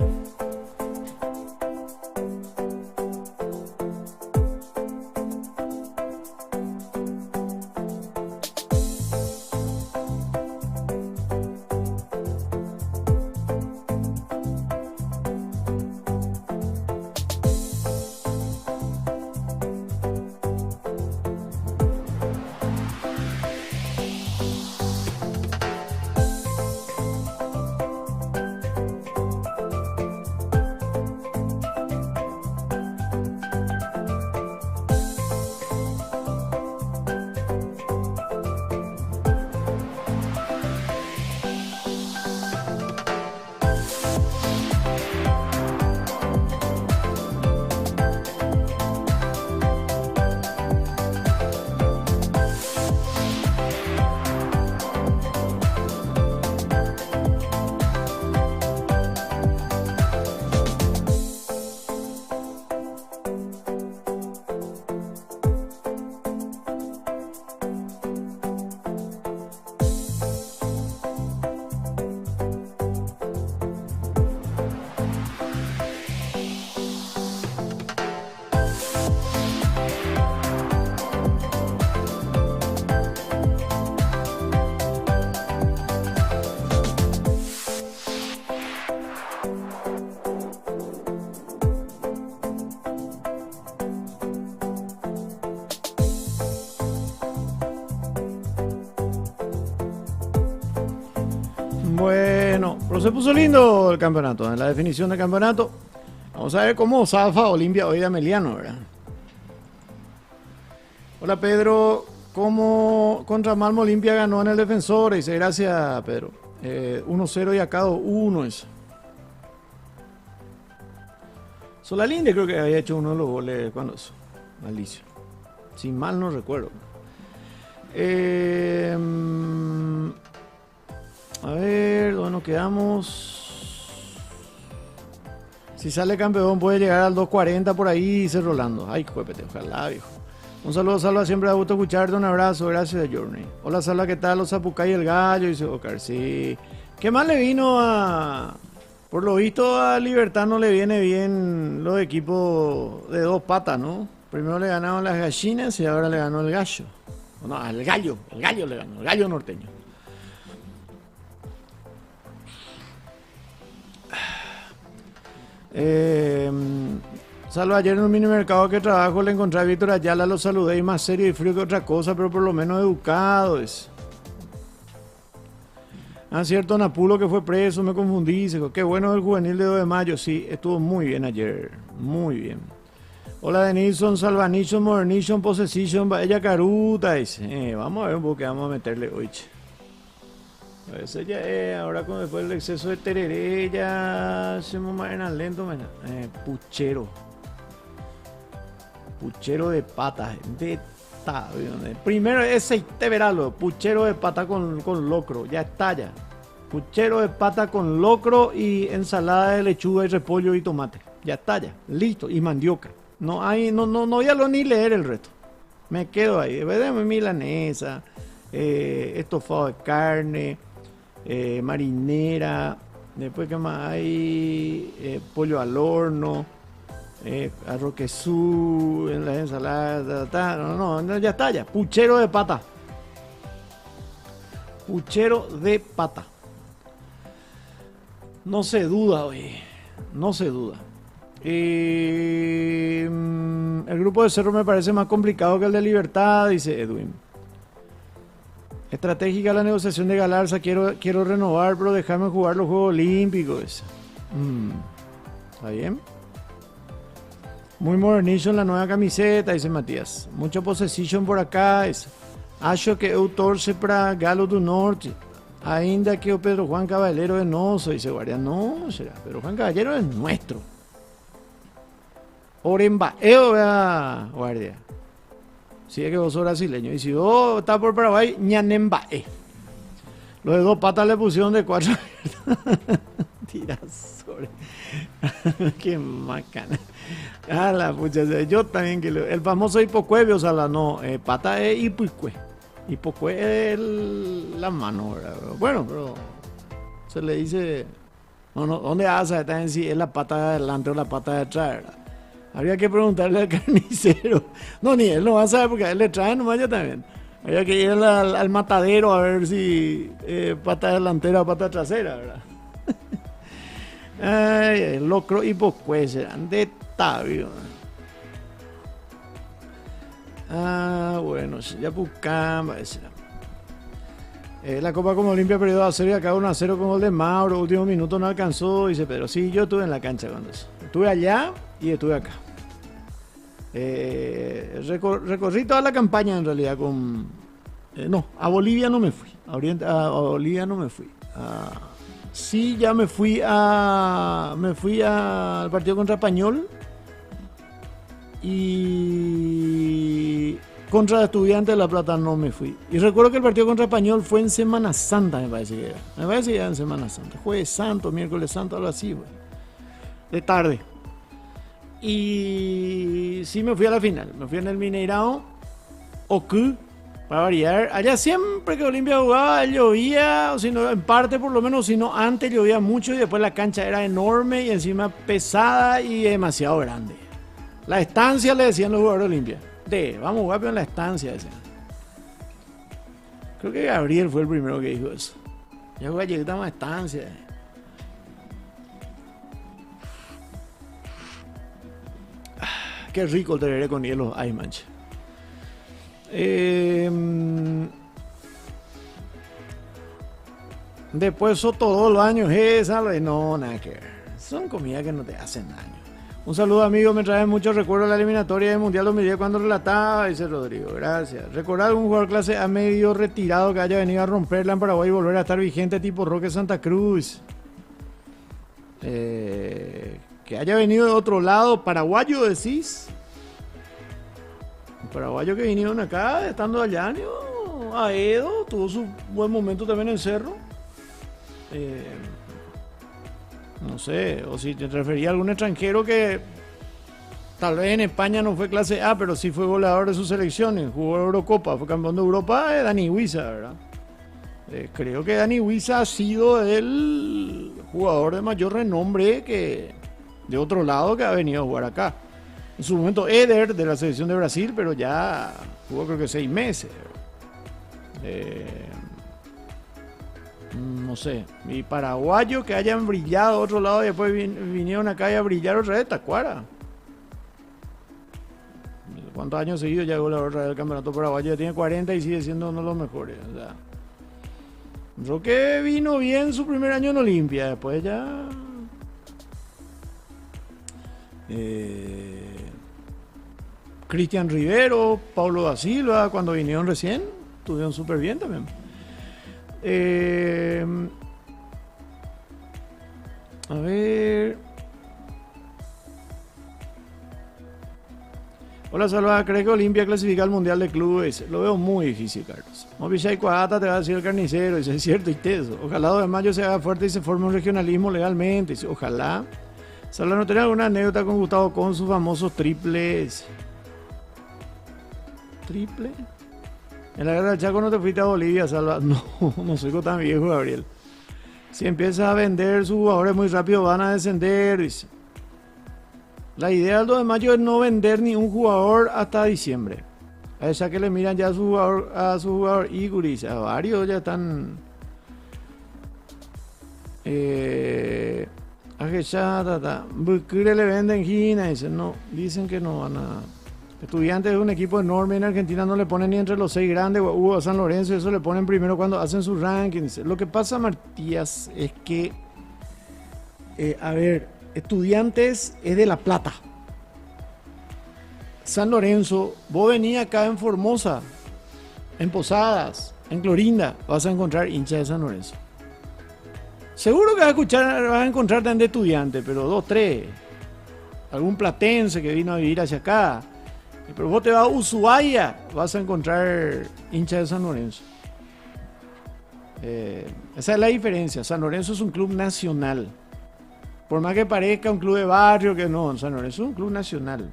Bueno, pero se puso lindo el campeonato, en la definición del campeonato. Vamos a ver cómo zafa Olimpia hoy de Ameliano, ¿verdad? Hola Pedro, ¿cómo contra Malmo Olimpia ganó en el Defensor? Dice, gracias Pedro. 1-0 y acá 1 es. Solalinde creo que había hecho uno de los goles, ¿cuándo es? Maldición. Si mal no recuerdo. A ver, ¿dónde nos quedamos? Si sale campeón puede llegar al 2.40 por ahí, dice Rolando. Ay, juepete, ojalá, viejo. Un saludo, Salva, siempre da gusto escucharte, un abrazo, gracias, Journey. Hola, Salva, ¿qué tal? Los Zapucay y el Gallo, dice Oscar, sí. ¿Qué más le vino a...? Por lo visto a Libertad no le viene bien los equipos de dos patas, ¿no? Primero le ganaron las gallinas y ahora le ganó el gallo. No, el gallo le ganó, el gallo norteño. Salvo ayer en un mini mercado que trabajo le encontré a Víctor Ayala, lo saludé y más serio y frío que otra cosa, pero por lo menos educado es. Ah, cierto, Napulo que fue preso, me confundí, dice, qué bueno el juvenil de 2 de mayo, sí, estuvo muy bien ayer, muy bien. Hola Denilson, Salvanation, Modernation, Possession, ella Caruta, dice, vamos a ver un poco que vamos a meterle hoy. A veces ya ahora con después del exceso de tereré ya hacemos más en lento, puchero. Puchero de pata, primero ese te veralo, puchero de pata con locro, ya está ya. Puchero de pata con locro y ensalada de lechuga y repollo y tomate. Ya está ya, listo, y mandioca. No hay, no voy a ni leer el resto. Me quedo ahí. De milanesa, estofado de carne, marinera, después que más hay pollo al horno. Arroz quesú en las ensaladas, no, ya está ya, puchero de pata. Puchero de pata. No se duda, oye, no se duda. El grupo de Cerro me parece más complicado que el de Libertad, dice Edwin. Estratégica la negociación de Galarza, quiero renovar, pero dejarme jugar los Juegos Olímpicos. ¿Está bien? Muy modernizo en la nueva camiseta, dice Matías. Mucha possession por acá. Acho que eu torce para Galo do Norte. Ainda que o Pedro Juan Caballero es noso, dice Guardia. No, será. Pedro Juan Caballero es nuestro. Orembaeo, vea, Guardia. Si es que vos sos brasileño. Y si vos estás por Paraguay, ñanembae. Los de 2 patas le pusieron de 4. Tiras sobre. Qué macana. Ah, la pucha. Yo también que el famoso hipocuevio, o sea, no, pata es hipuicue. Hipocue es la mano, ¿verdad? Bueno, pero se le dice. No, ¿dónde asa está en sí? ¿Es la pata de adelante o la pata de atrás, ¿verdad? Habría que preguntarle al carnicero. No, ni él no va a saber porque a él le traen nomás ya también. Habría que ir al matadero a ver si pata delantera o pata trasera, ¿verdad? Ay, el locro y pocue serán de tabio. Bueno, ya buscamos. La Copa como Olimpia perdió a 0 y acá 1-0 con gol de Mauro. Último minuto no alcanzó, dice Pedro. Sí, yo estuve en la cancha cuando eso. Estuve allá y estuve acá. Recorrí toda la campaña en realidad con... no, a Bolivia no me fui. A Bolivia no me fui. Sí, ya me fui al partido contra Español. Y contra Estudiantes de La Plata no me fui. Y recuerdo que el partido contra Español fue en Semana Santa, me parece que era. Me parece que era en Semana Santa. Jueves Santo, miércoles Santo, algo así, güey. De tarde. Y sí me fui a la final. Me fui en el Mineirao. Oku, para variar. Allá siempre que Olimpia jugaba llovía, o si no, en parte por lo menos, si no antes llovía mucho y después la cancha era enorme y encima pesada y demasiado grande. La estancia le decían los jugadores de Olimpia. Vamos a jugar en la estancia, decían. Creo que Gabriel fue el primero que dijo eso. Ya juega llegamos a estancia. Qué rico el tereré con hielo. Ay, mancha. Después todos los años esa. No, nada que ver. Son comidas que no te hacen daño. Un saludo, amigo, me trae muchos recuerdos de la eliminatoria del Mundial 2010 cuando relataba, dice Rodrigo, gracias. ¿Recordar algún jugador clase A medio retirado que haya venido a romperla en Paraguay y volver a estar vigente tipo Roque Santa Cruz? Que haya venido de otro lado, paraguayo decís. Un paraguayo que vinieron acá, estando allá, ¿no? Aedo, tuvo su buen momento también en Cerro. No sé, o si te refería a algún extranjero que tal vez en España no fue clase A, pero sí fue goleador de sus selecciones, jugó Eurocopa, fue campeón de Europa, Dani Huiza, ¿verdad? Creo que Dani Huiza ha sido el jugador de mayor renombre que de otro lado que ha venido a jugar acá. En su momento Eder de la selección de Brasil, pero ya jugó creo que 6 meses. No sé, y paraguayos que hayan brillado a otro lado y después vinieron acá y a brillar otra vez, Tacuara. ¿Cuántos años seguidos ya goleador del campeonato paraguayo? Ya tiene 40 y sigue siendo uno de los mejores. O sea, Roque vino bien su primer año en Olimpia, después ya... Cristian Rivero, Paulo da Silva, cuando vinieron recién, estuvieron súper bien también. A ver. Hola, Salva. ¿Crees que Olimpia clasifica al Mundial de Clubes? Lo veo muy difícil, Carlos. Movistar y Cuadata te va a decir el carnicero. Dice, es cierto y teso. Ojalá 2 de mayo se haga fuerte y se forme un regionalismo legalmente. Dice, ojalá. Salva, ¿no tenés alguna anécdota con Gustavo con sus famosos triples? ¿Triple? En la guerra del Chaco no te fuiste a Bolivia, Salva. No soy tan viejo, Gabriel. Si empiezas a vender sus jugadores muy rápido van a descender, dice. La idea del 2 de mayo es no vender ni un jugador hasta diciembre. A esa que le miran ya a su jugador Igor, dice, a varios ya están... A Gechata, Bucure le venden Gina, dice, no, dicen que no van a... Estudiantes es un equipo enorme, en Argentina no le ponen ni entre los 6 grandes, Hugo San Lorenzo, eso le ponen primero cuando hacen su ranking. Lo que pasa, Matías, es que, a ver, Estudiantes es de La Plata. San Lorenzo, vos venís acá en Formosa, en Posadas, En Clorinda vas a encontrar hinchas de San Lorenzo. Seguro que vas a encontrar también de estudiantes, pero 2, 3. Algún platense que vino a vivir hacia acá. Pero vos te vas a Ushuaia, vas a encontrar hinchas de San Lorenzo. Esa es la diferencia. San Lorenzo es un club nacional. Por más que parezca un club de barrio, que no, San Lorenzo es un club nacional.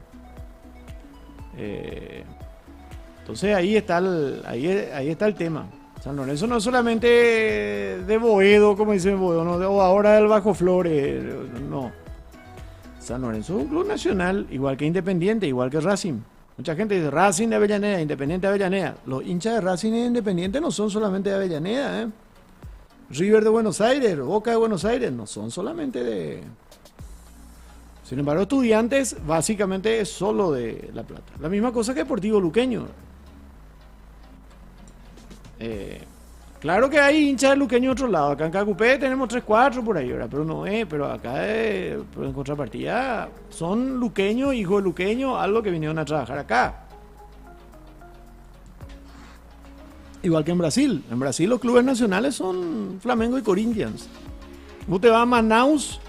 Entonces ahí está el tema. San Lorenzo no es solamente de Boedo, como dice Boedo, no, o ahora del Bajo Flores, no. San Lorenzo es un club nacional, igual que Independiente, igual que Racing. Mucha gente dice Racing de Avellaneda, Independiente de Avellaneda. Los hinchas de Racing e Independiente no son solamente de Avellaneda, River de Buenos Aires, Boca de Buenos Aires, no son solamente de... Sin embargo, Estudiantes básicamente es solo de La Plata. La misma cosa que Deportivo Luqueño. Claro que hay hinchas de Luqueño en otro lado. Acá en Cacupé tenemos 3, 4 por ahí, ¿verdad? Pero no es, pero acá pero en contrapartida son luqueños, hijos de luqueños, algo que vinieron a trabajar acá. Igual que en Brasil. En Brasil los clubes nacionales son Flamengo y Corinthians. Vos te vas a Manaus,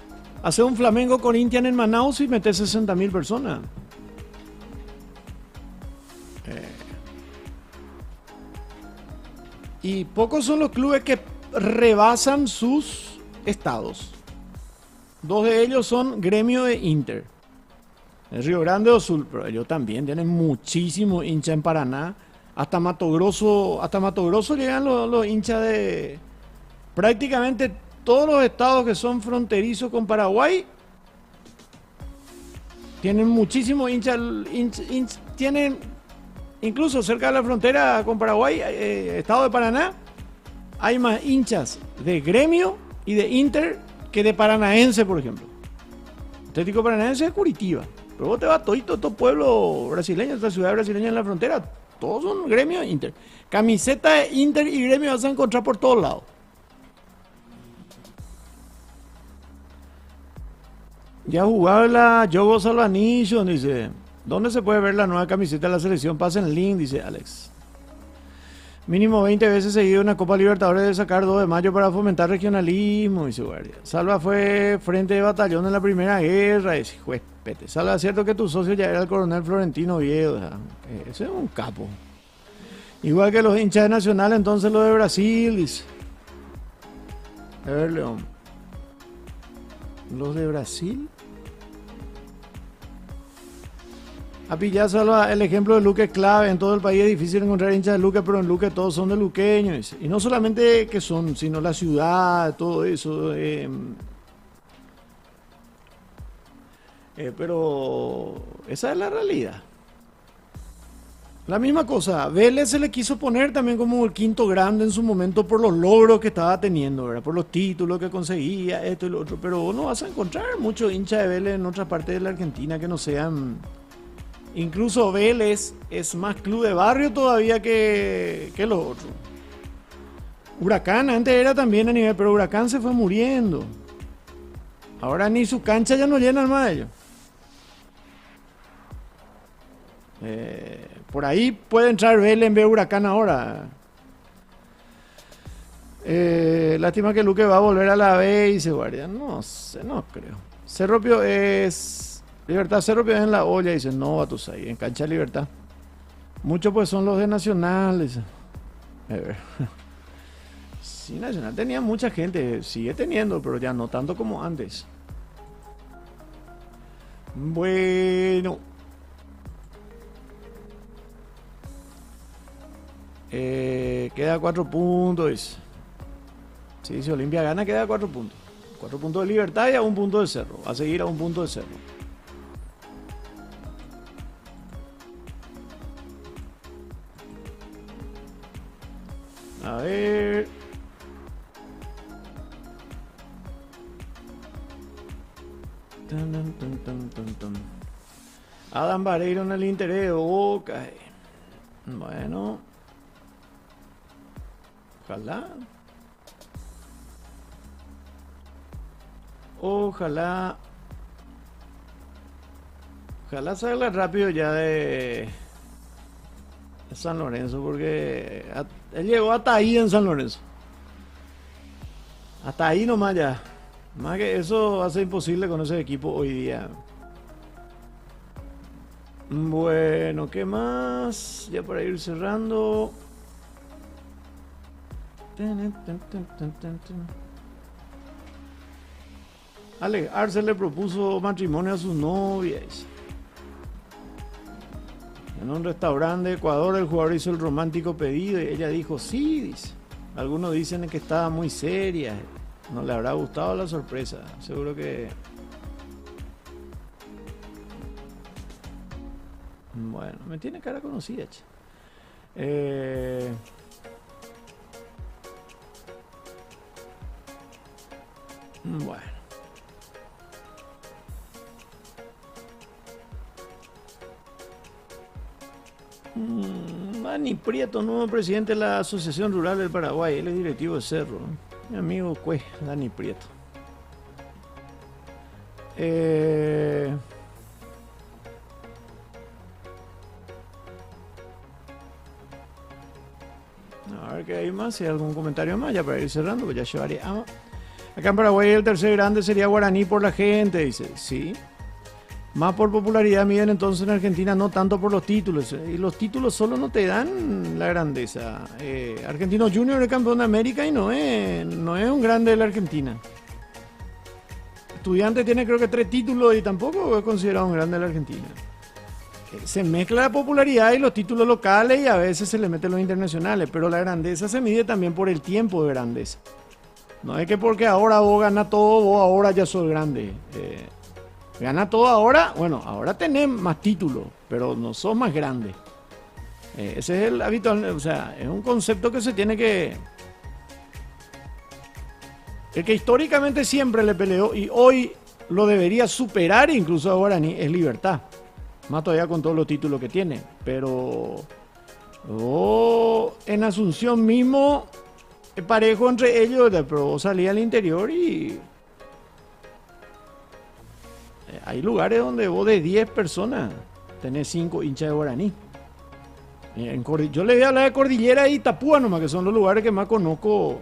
haces un Flamengo Corinthians en Manaus y metes 60.000 personas. Y pocos son los clubes que rebasan sus estados. 2 de ellos son Gremio de Inter. El Río Grande do Sul, pero ellos también tienen muchísimos hinchas en Paraná. Hasta Mato Grosso llegan los hinchas de prácticamente todos los estados que son fronterizos con Paraguay. Tienen muchísimos hinchas, tienen incluso cerca de la frontera con Paraguay, estado de Paraná, hay más hinchas de Gremio y de Inter que de Paranaense, por ejemplo. Atlético Paranaense es Curitiba, pero vos te vas a todo pueblo brasileño, esta ciudad brasileña en la frontera, todos son Gremio e Inter. Camiseta de Inter y Gremio vas a encontrar por todos lados. Ya jugaba la Yogo Salvanillo, dice. ¿Dónde se puede ver la nueva camiseta de la selección? Pasen el link, dice Alex. Mínimo 20 veces seguido en la Copa Libertadores de sacar 2 de mayo para fomentar regionalismo, dice Guardia. Salva fue frente de batallón en la Primera Guerra, dice juez Pete. Salva, es cierto que tu socio ya era el coronel Florentino Oviedo, ese es un capo. Igual que los hinchas de Nacional, entonces los de Brasil, dice. A ver, León. Los de Brasil. A pillar salva el ejemplo de Luque es clave. En todo el país es difícil encontrar hinchas de Luque, pero en Luque todos son de luqueños. Y no solamente que son, sino la ciudad, todo eso. Pero esa es la realidad. La misma cosa, Vélez se le quiso poner también como el quinto grande en su momento por los logros que estaba teniendo, ¿verdad? Por los títulos que conseguía, esto y lo otro. Pero no vas a encontrar muchos hinchas de Vélez en otra parte de la Argentina que no sean... Incluso Vélez es más club de barrio todavía que los otros. Huracán antes era también a nivel, pero Huracán se fue muriendo. Ahora ni su cancha ya no llenan más de ellos. Por ahí puede entrar Vélez en vez de Huracán ahora. Lástima que Luque va a volver a la B y se guardia. No sé, no creo. Cerro Pio es... Libertad, Cerro Pio es en la olla, dice, no, Batusay, en cancha de Libertad. Muchos pues son los de Nacional, dice. A ver. Sí, Nacional tenía mucha gente, sigue teniendo, pero ya no tanto como antes. Bueno. Queda 4 puntos, dice. Sí, si Olimpia gana, queda 4 puntos. 4 puntos de Libertad y a 1 punto de Cerro. Va a seguir a 1 punto de Cerro. A ver. Adam Vareiro en el interés de Boca. Bueno. Ojalá. Ojalá. Ojalá salga rápido ya de San Lorenzo, porque Él llegó hasta ahí en San Lorenzo. Hasta ahí nomás ya. Más que eso hace imposible con ese equipo hoy día. Bueno, ¿qué más? Ya para ir cerrando. Ale, Arce le propuso matrimonio a su novia. En un restaurante de Ecuador el jugador hizo el romántico pedido y ella dijo sí, dice. Algunos dicen que estaba muy seria. No le habrá gustado la sorpresa. Seguro que... Bueno, me tiene cara conocida, che. Bueno. Dani Prieto, nuevo presidente de la Asociación Rural del Paraguay. Él es directivo de Cerro. Mi amigo Dani Prieto. A ver qué hay más, si hay algún comentario más, ya para ir cerrando, pues ya llevaré. Acá en Paraguay el tercer grande sería Guaraní por la gente, dice. Sí. Más por popularidad miden entonces en Argentina, no tanto por los títulos. Y los títulos solo no te dan la grandeza. Argentino Junior es campeón de América y no es un grande de la Argentina. Estudiantes tiene creo que 3 títulos y tampoco es considerado un grande de la Argentina. Se mezcla la popularidad y los títulos locales y a veces se le meten los internacionales, pero la grandeza se mide también por el tiempo de grandeza. No es que porque ahora vos ganas todo, vos ahora ya sos grande. Gana todo ahora, bueno, ahora tenés más títulos, pero no sos más grande. Ese es el habitual, o sea, es un concepto que se tiene que... El que históricamente siempre le peleó y hoy lo debería superar incluso a Guaraní es Libertad. Más todavía con todos los títulos que tiene. Pero en Asunción mismo es parejo entre ellos, pero vos salís al interior y... Hay lugares donde vos de 10 personas tenés 5 hinchas de Guaraní. Yo le voy a hablar de Cordillera y Itapúa nomás, que son los lugares que más conozco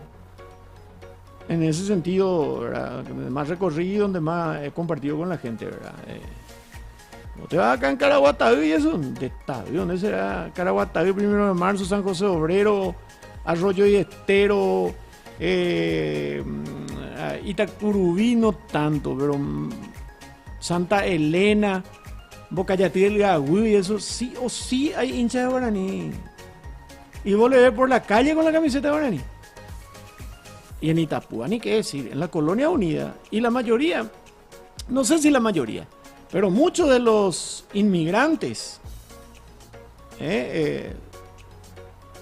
en ese sentido, ¿verdad? Más recorrido, donde más he compartido con la gente, ¿verdad? ¿No te vas acá en Caraguatá y eso? ¿Dónde será? Caraguatá, 1 de marzo, San José Obrero, Arroyo y Estero, Itacurubí no tanto, pero... Santa Elena, Bocayatí del Gagüí, y eso sí o sí hay hinchas de Guaraní. Y vos le ves por la calle con la camiseta de Guaraní. Y en Itapúa, ni qué decir, en la Colonia Unida. Y la mayoría, no sé si la mayoría, pero muchos de los inmigrantes,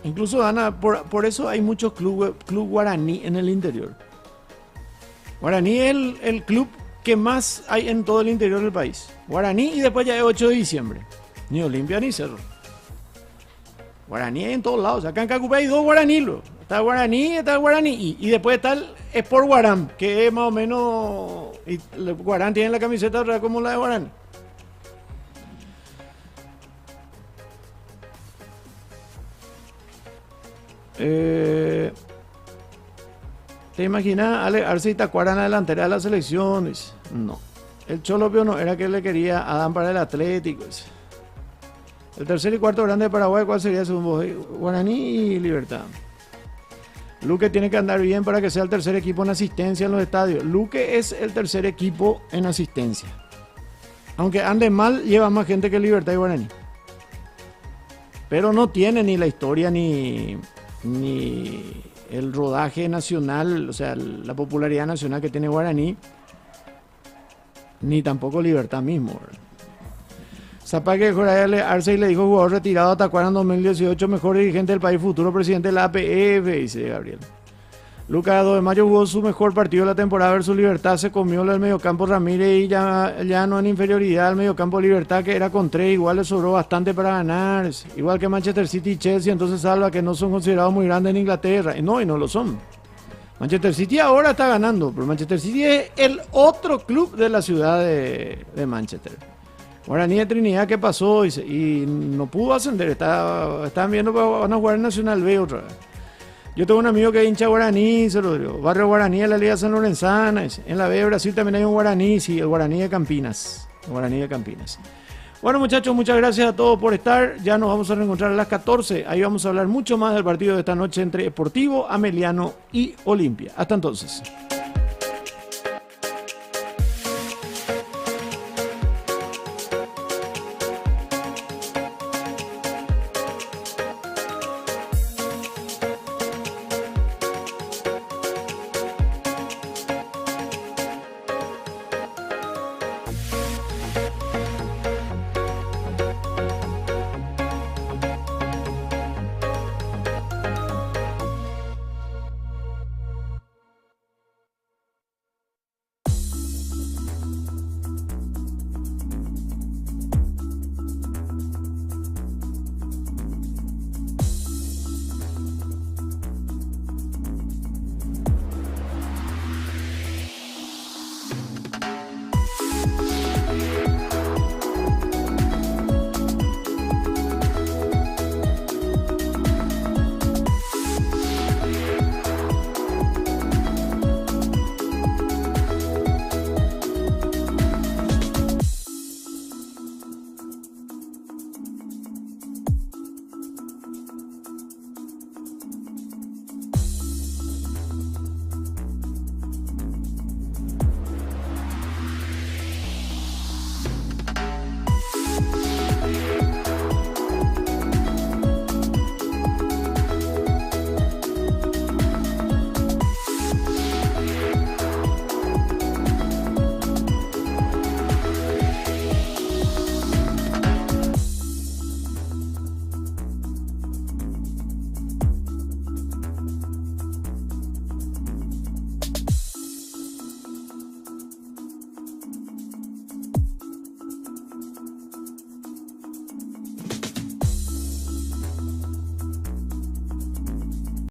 incluso por eso hay muchos club guaraní en el interior. Guaraní es el club que más hay en todo el interior del país. Guaraní y después ya es 8 de diciembre. Ni Olimpia ni Cerro. Guaraní hay en todos lados. Acá en Cacupé hay 2 guaraní. Está el Guaraní y después está el Sport Guarán, que es más o menos... Y el Guarán tiene la camiseta real como la de Guarán. ¿Te imaginas Arce y Tacuara en la delantera de las selecciones? No. El Cholo no era que le quería a Adán para el Atlético. El tercer y cuarto grande de Paraguay, ¿cuál sería según vos? Guaraní y Libertad. Luque tiene que andar bien para que sea el tercer equipo en asistencia en los estadios. Luque es el tercer equipo en asistencia. Aunque ande mal, lleva más gente que Libertad y Guaraní. Pero no tiene ni la historia ni el rodaje nacional, o sea, la popularidad nacional que tiene Guaraní, ni tampoco Libertad mismo, ¿verdad? Zapaque de Arce y le dijo jugador retirado a Tacuara en 2018, mejor dirigente del país, futuro presidente de la APF, dice Gabriel. Lucas 2 de mayo jugó su mejor partido de la temporada versus Libertad, se comió el mediocampo Ramírez y ya no en inferioridad al mediocampo Libertad, que era con 3, igual le sobró bastante para ganar, igual que Manchester City y Chelsea, entonces salva que no son considerados muy grandes en Inglaterra, y no lo son. Manchester City ahora está ganando, pero Manchester City es el otro club de la ciudad de Manchester. Guaraní de Trinidad, ¿qué pasó? Y no pudo ascender, estaban viendo que van a jugar en Nacional B otra vez. Yo tengo un amigo que es hincha guaraní, se lo digo, barrio guaraní de la Liga San Lorenzana. En la B de Brasil también hay un guaraní, sí, el guaraní de Campinas. El guaraní de Campinas. Bueno, muchachos, muchas gracias a todos por estar. Ya nos vamos a reencontrar a las 14. Ahí vamos a hablar mucho más del partido de esta noche entre Sportivo, Ameliano y Olimpia. Hasta entonces.